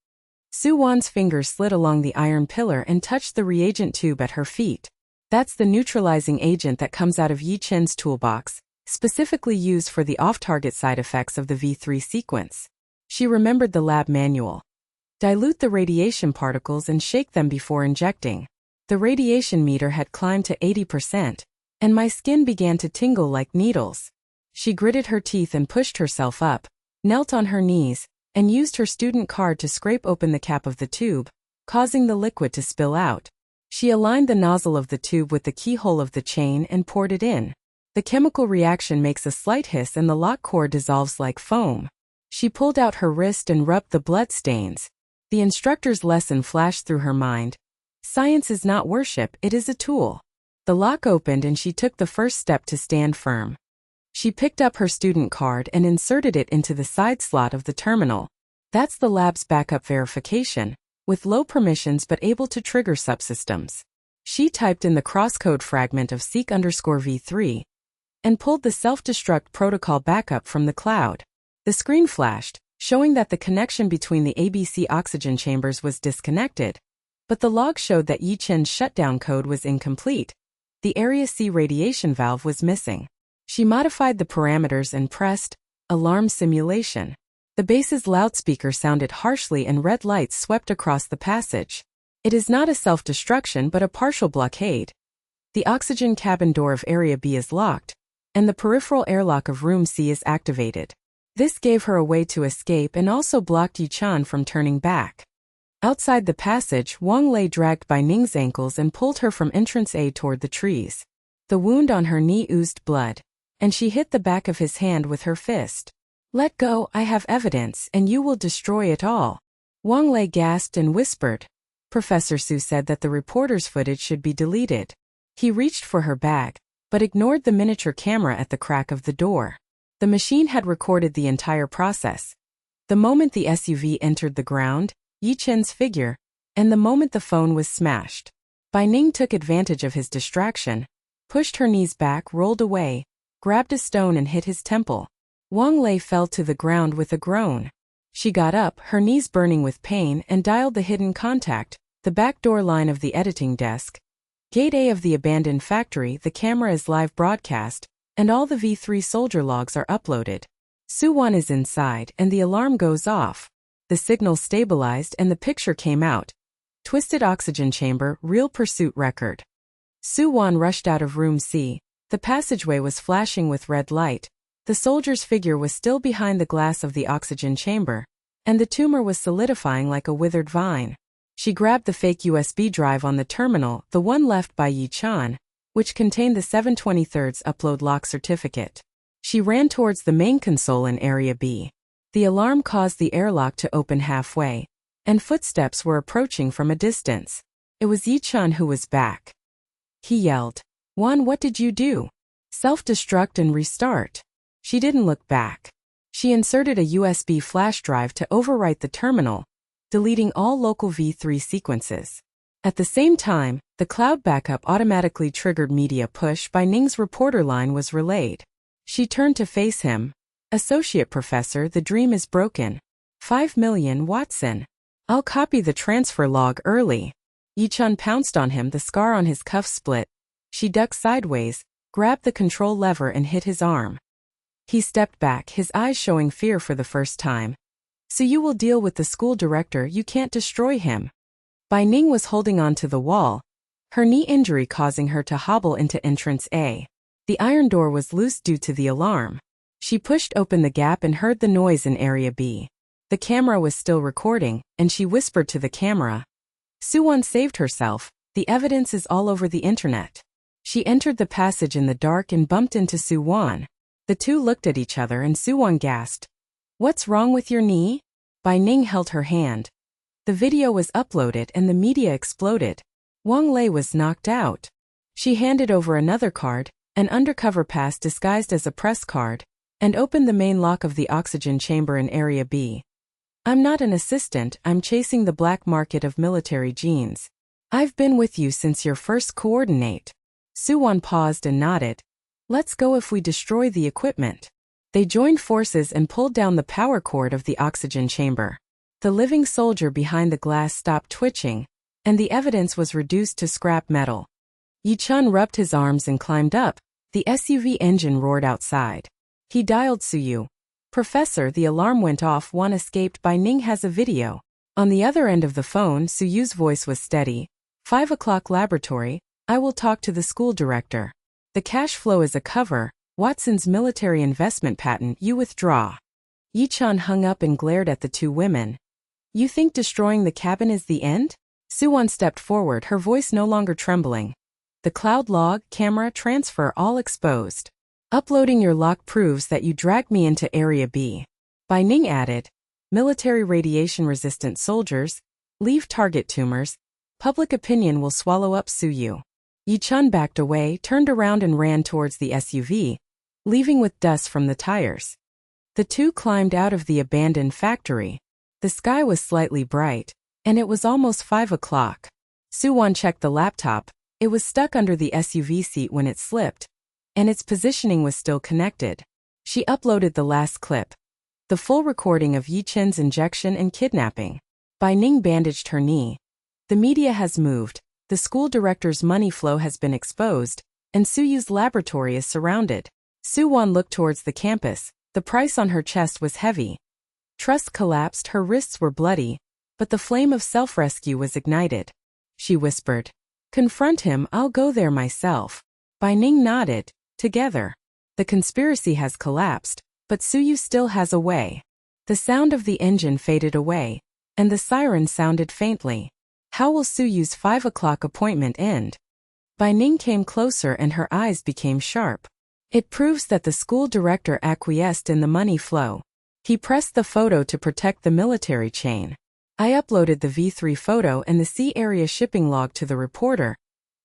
Su Wan's fingers slid along the iron pillar and touched the reagent tube at her feet. That's the neutralizing agent that comes out of Yi Chen's toolbox, specifically used for the off-target side effects of the V3 sequence. She remembered the lab manual. Dilute the radiation particles and shake them before injecting. The radiation meter had climbed to 80%, and my skin began to tingle like needles. She gritted her teeth and pushed herself up, knelt on her knees, and used her student card to scrape open the cap of the tube, causing the liquid to spill out. She aligned the nozzle of the tube with the keyhole of the chain and poured it in. The chemical reaction makes a slight hiss and the lock core dissolves like foam. She pulled out her wrist and rubbed the blood stains. The instructor's lesson flashed through her mind. Science is not worship, it is a tool. The lock opened and she took the first step to stand firm. She picked up her student card and inserted it into the side slot of the terminal. That's the lab's backup verification, with low permissions but able to trigger subsystems. She typed in the crosscode fragment of seek_v3 and pulled the self-destruct protocol backup from the cloud. The screen flashed, showing that the connection between the ABC oxygen chambers was disconnected, but the log showed that Yi Chen's shutdown code was incomplete. The Area C radiation valve was missing. She modified the parameters and pressed Alarm Simulation. The base's loudspeaker sounded harshly and red lights swept across the passage. It is not a self-destruction but a partial blockade. The oxygen cabin door of Area B is locked, and the peripheral airlock of Room C is activated. This gave her a way to escape and also blocked Yi Chan from turning back. Outside the passage, Wang Lei dragged Bai Ning's ankles and pulled her from entrance A toward the trees. The wound on her knee oozed blood, and she hit the back of his hand with her fist. "Let go, I have evidence, and you will destroy it all." Wang Lei gasped and whispered. Professor Su said that the reporter's footage should be deleted. He reached for her bag, but ignored the miniature camera at the crack of the door. The machine had recorded the entire process. The moment the SUV entered the ground, Yi Chen's figure, and the moment the phone was smashed. Bai Ning took advantage of his distraction, pushed her knees back, rolled away, grabbed a stone and hit his temple. Wang Lei fell to the ground with a groan. She got up, her knees burning with pain, and dialed the hidden contact, the back door line of the editing desk. Gate A of the abandoned factory, the camera is live broadcast, and all the V3 soldier logs are uploaded. Su Wan is inside, and the alarm goes off. The signal stabilized and the picture came out. Twisted oxygen chamber, real pursuit record. Su Wan rushed out of room C. The passageway was flashing with red light. The soldier's figure was still behind the glass of the oxygen chamber, and the tumor was solidifying like a withered vine. She grabbed the fake USB drive on the terminal, the one left by Yi Chan, which contained the 7/23 upload lock certificate. She ran towards the main console in Area B. The alarm caused the airlock to open halfway, and footsteps were approaching from a distance. It was Yi Chan who was back. He yelled, "Wan, what did you do? Self-destruct and restart." She didn't look back. She inserted a USB flash drive to overwrite the terminal, deleting all local V3 sequences. At the same time, the cloud backup automatically triggered media push by Ning's reporter line was relayed. She turned to face him. Associate Professor, the dream is broken. 5 million, Watson. I'll copy the transfer log early. Yi-chun pounced on him, the scar on his cuff split. She ducked sideways, grabbed the control lever and hit his arm. He stepped back, his eyes showing fear for the first time. So you will deal with the school director, you can't destroy him. Bai Ning was holding on to the wall, her knee injury causing her to hobble into entrance A. The iron door was loose due to the alarm. She pushed open the gap and heard the noise in area B. The camera was still recording, and she whispered to the camera. Su Wan saved herself, the evidence is all over the internet. She entered the passage in the dark and bumped into Su Wan. The two looked at each other and Su Wan gasped. What's wrong with your knee? Bai Ning held her hand. The video was uploaded and the media exploded. Wang Lei was knocked out. She handed over another card, an undercover pass disguised as a press card, and opened the main lock of the oxygen chamber in Area B. I'm not an assistant, I'm chasing the black market of military genes. I've been with you since your first coordinate. Su Wan paused and nodded. Let's go if we destroy the equipment. They joined forces and pulled down the power cord of the oxygen chamber. The living soldier behind the glass stopped twitching, and the evidence was reduced to scrap metal. Yi-chun rubbed his arms and climbed up. The SUV engine roared outside. He dialed Suyu. Professor, the alarm went off, one escaped. Bai Ning has a video. On the other end of the phone, Suyu's voice was steady. 5 o'clock laboratory, I will talk to the school director. The cash flow is a cover, Watson's military investment patent, you withdraw. Yi-chun hung up and glared at the two women. You think destroying the cabin is the end? Su Wan stepped forward, her voice no longer trembling. The cloud log, camera, transfer all exposed. Uploading your lock proves that you dragged me into Area B. Bai Ning added, military radiation-resistant soldiers, leave target tumors, public opinion will swallow up Suyu. Yi-chun backed away, turned around and ran towards the SUV, leaving with dust from the tires. The two climbed out of the abandoned factory. The sky was slightly bright, and it was almost 5 o'clock. Su Wan checked the laptop. It was stuck under the SUV seat when it slipped, and its positioning was still connected. She uploaded the last clip. The full recording of Yi-chun's injection and kidnapping. Bai Ning bandaged her knee. The media has moved, the school director's money flow has been exposed, and Suyu's laboratory is surrounded. Su Wan looked towards the campus. The price on her chest was heavy. Trust collapsed, her wrists were bloody, but the flame of self-rescue was ignited. She whispered, confront him, I'll go there myself. Bai Ning nodded. Together. The conspiracy has collapsed, but Suyu still has a way. The sound of the engine faded away, and the siren sounded faintly. How will Suyu's 5 o'clock appointment end? Bai Ning came closer and her eyes became sharp. It proves that the school director acquiesced in the money flow. He pressed the photo to protect the military chain. I uploaded the V3 photo and the C area shipping log to the reporter,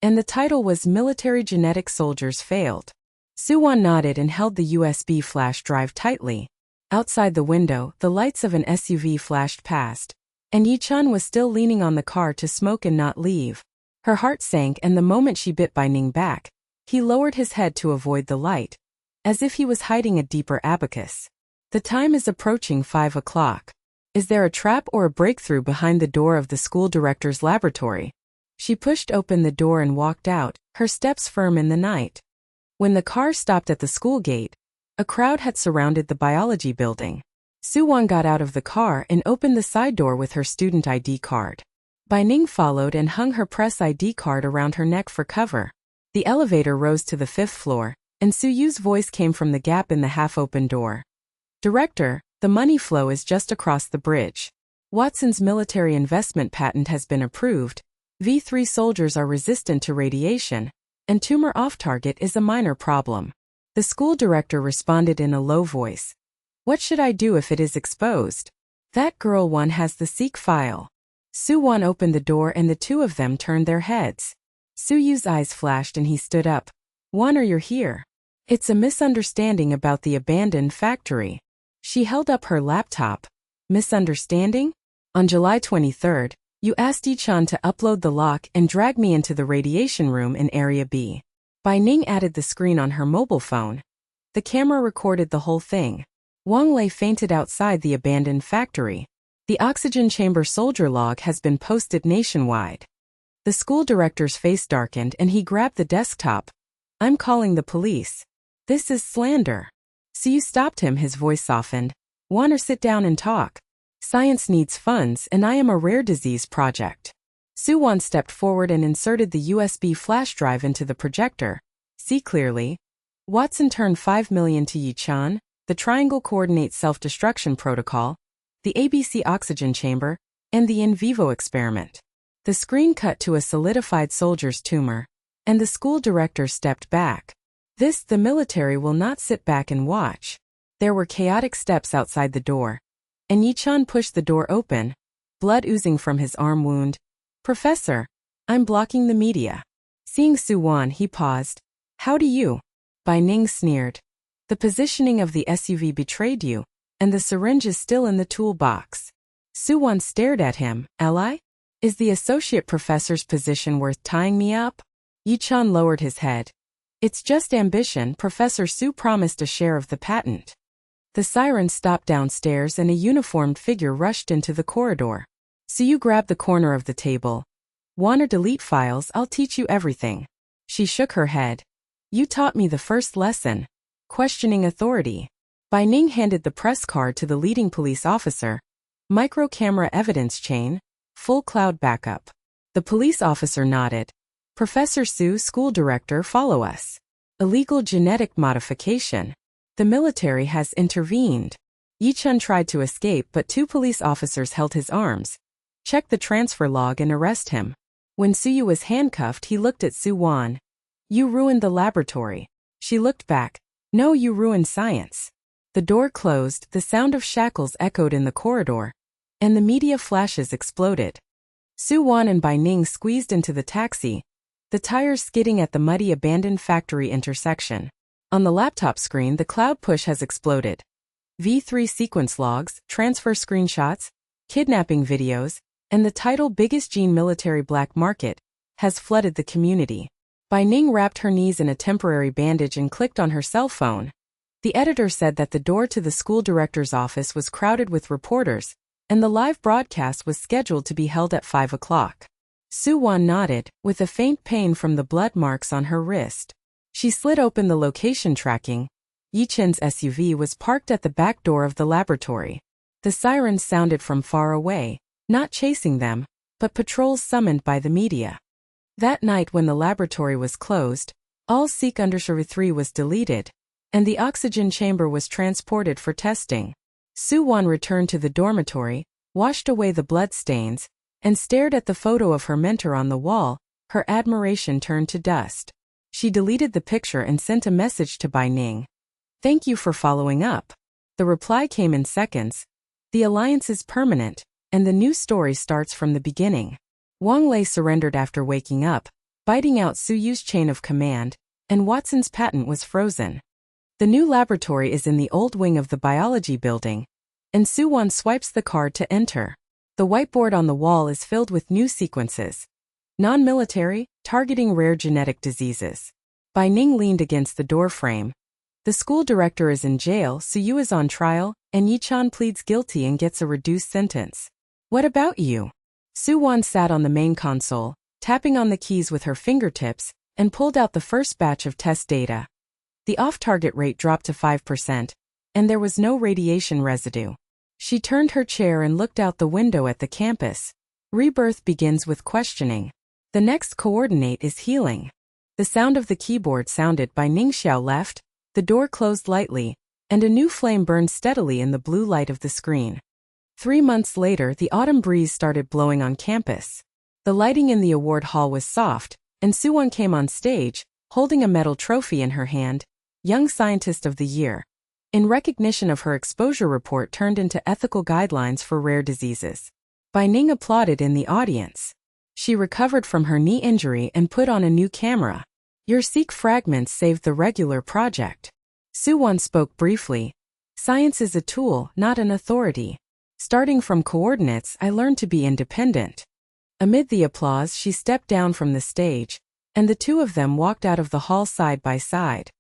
and the title was Military Genetic Soldiers Failed. Su Wan nodded and held the USB flash drive tightly. Outside the window, the lights of an SUV flashed past, and Yi-chun was still leaning on the car to smoke and not leave. Her heart sank, and the moment she bit Bai Ning back, he lowered his head to avoid the light, as if he was hiding a deeper abacus. The time is approaching 5 o'clock. Is there a trap or a breakthrough behind the door of the school director's laboratory? She pushed open the door and walked out, her steps firm in the night. When the car stopped at the school gate, a crowd had surrounded the biology building. Su Wan got out of the car and opened the side door with her student ID card. Bai Ning followed and hung her press ID card around her neck for cover. The elevator rose to the 5th floor, and Suyu's voice came from the gap in the half-open door. Director, the money flow is just across the bridge. Watson's military investment patent has been approved. V3 soldiers are resistant to radiation, and tumor off-target is a minor problem. The school director responded in a low voice. What should I do if it is exposed? That girl one has the Seek file. Su Wan opened the door and the two of them turned their heads. Suyu's eyes flashed and he stood up. Wan, you're here. It's a misunderstanding about the abandoned factory. She held up her laptop. Misunderstanding? On July 23rd, you asked Yi-chun to upload the lock and drag me into the radiation room in Area B. Bai Ning added the screen on her mobile phone. The camera recorded the whole thing. Wang Lei fainted outside the abandoned factory. The oxygen chamber soldier log has been posted nationwide. The school director's face darkened and he grabbed the desktop. I'm calling the police. This is slander. Su stopped him, his voice softened. Want to sit down and talk? Science needs funds and I am a rare disease project. Su Wan stepped forward and inserted the USB flash drive into the projector. See clearly? Watson turned 5 million to Yi-chan, the triangle coordinate self-destruction protocol, the ABC oxygen chamber, and the in vivo experiment. The screen cut to a solidified soldier's tumor, and the school director stepped back. The military will not sit back and watch. There were chaotic steps outside the door, and Yi-chan pushed the door open, blood oozing from his arm wound. Professor, I'm blocking the media. Seeing Su Wan, he paused. How do you? Bai Ning sneered. The positioning of the SUV betrayed you, and the syringe is still in the toolbox. Su Wan stared at him. Ally? Is the associate professor's position worth tying me up? Yi-chan lowered his head. It's just ambition. Professor Su promised a share of the patent. The siren stopped downstairs and a uniformed figure rushed into the corridor. Su grabbed the corner of the table. Wanna delete files? I'll teach you everything. She shook her head. You taught me the first lesson. Questioning authority. Bai Ning handed the press card to the leading police officer. Micro-camera evidence chain, full cloud backup. The police officer nodded. Professor Su, school director, follow us. Illegal genetic modification. The military has intervened. Yi-chan tried to escape but 2 police officers held his arms. Check the transfer log and arrest him. When Su was handcuffed, he looked at Su Wan. You ruined the laboratory. She looked back. No, you ruined science. The door closed, the sound of shackles echoed in the corridor, and the media flashes exploded. Su Wan and Bai Ning squeezed into the taxi, the tires skidding at the muddy abandoned factory intersection. On the laptop screen, the cloud push has exploded. V3 sequence logs, transfer screenshots, kidnapping videos, and the title Biggest Gene Military Black Market has flooded the community. Bai Ning wrapped her knees in a temporary bandage and clicked on her cell phone. The editor said that the door to the school director's office was crowded with reporters, and the live broadcast was scheduled to be held at 5 o'clock. Su Wan nodded, with a faint pain from the blood marks on her wrist. She slid open the location tracking. Yi-chan's SUV was parked at the back door of the laboratory. The sirens sounded from far away, not chasing them, but patrols summoned by the media. That night when the laboratory was closed, all Seek_3 was deleted, and the oxygen chamber was transported for testing. Su Wan returned to the dormitory, washed away the blood stains, and stared at the photo of her mentor on the wall. Her admiration turned to dust. She deleted the picture and sent a message to Bai Ning. Thank you for following up. The reply came in seconds. The alliance is permanent, and the new story starts from the beginning. Wang Lei surrendered after waking up, biting out Suyu's chain of command, and Watson's patent was frozen. The new laboratory is in the old wing of the biology building, and Su Wan swipes the card to enter. The whiteboard on the wall is filled with new sequences. Non-military, targeting rare genetic diseases. Bai Ning leaned against the doorframe. The school director is in jail, Suyu is on trial, and Yi-chan pleads guilty and gets a reduced sentence. What about you? Su Wan sat on the main console, tapping on the keys with her fingertips, and pulled out the first batch of test data. The off-target rate dropped to 5%, and there was no radiation residue. She turned her chair and looked out the window at the campus. Rebirth begins with questioning. The next coordinate is healing. The sound of the keyboard sounded by Ning Xiao left, the door closed lightly, and a new flame burned steadily in the blue light of the screen. 3 months later, the autumn breeze started blowing on campus. The lighting in the award hall was soft, and Su Wan came on stage, holding a metal trophy in her hand, Young Scientist of the Year. In recognition of her exposure report turned into ethical guidelines for rare diseases. Bai Ning applauded in the audience. She recovered from her knee injury and put on a new camera. Your Seek fragments saved the regular project. Su Wan spoke briefly. Science is a tool, not an authority. Starting from coordinates, I learned to be independent. Amid the applause, she stepped down from the stage, and the two of them walked out of the hall side by side.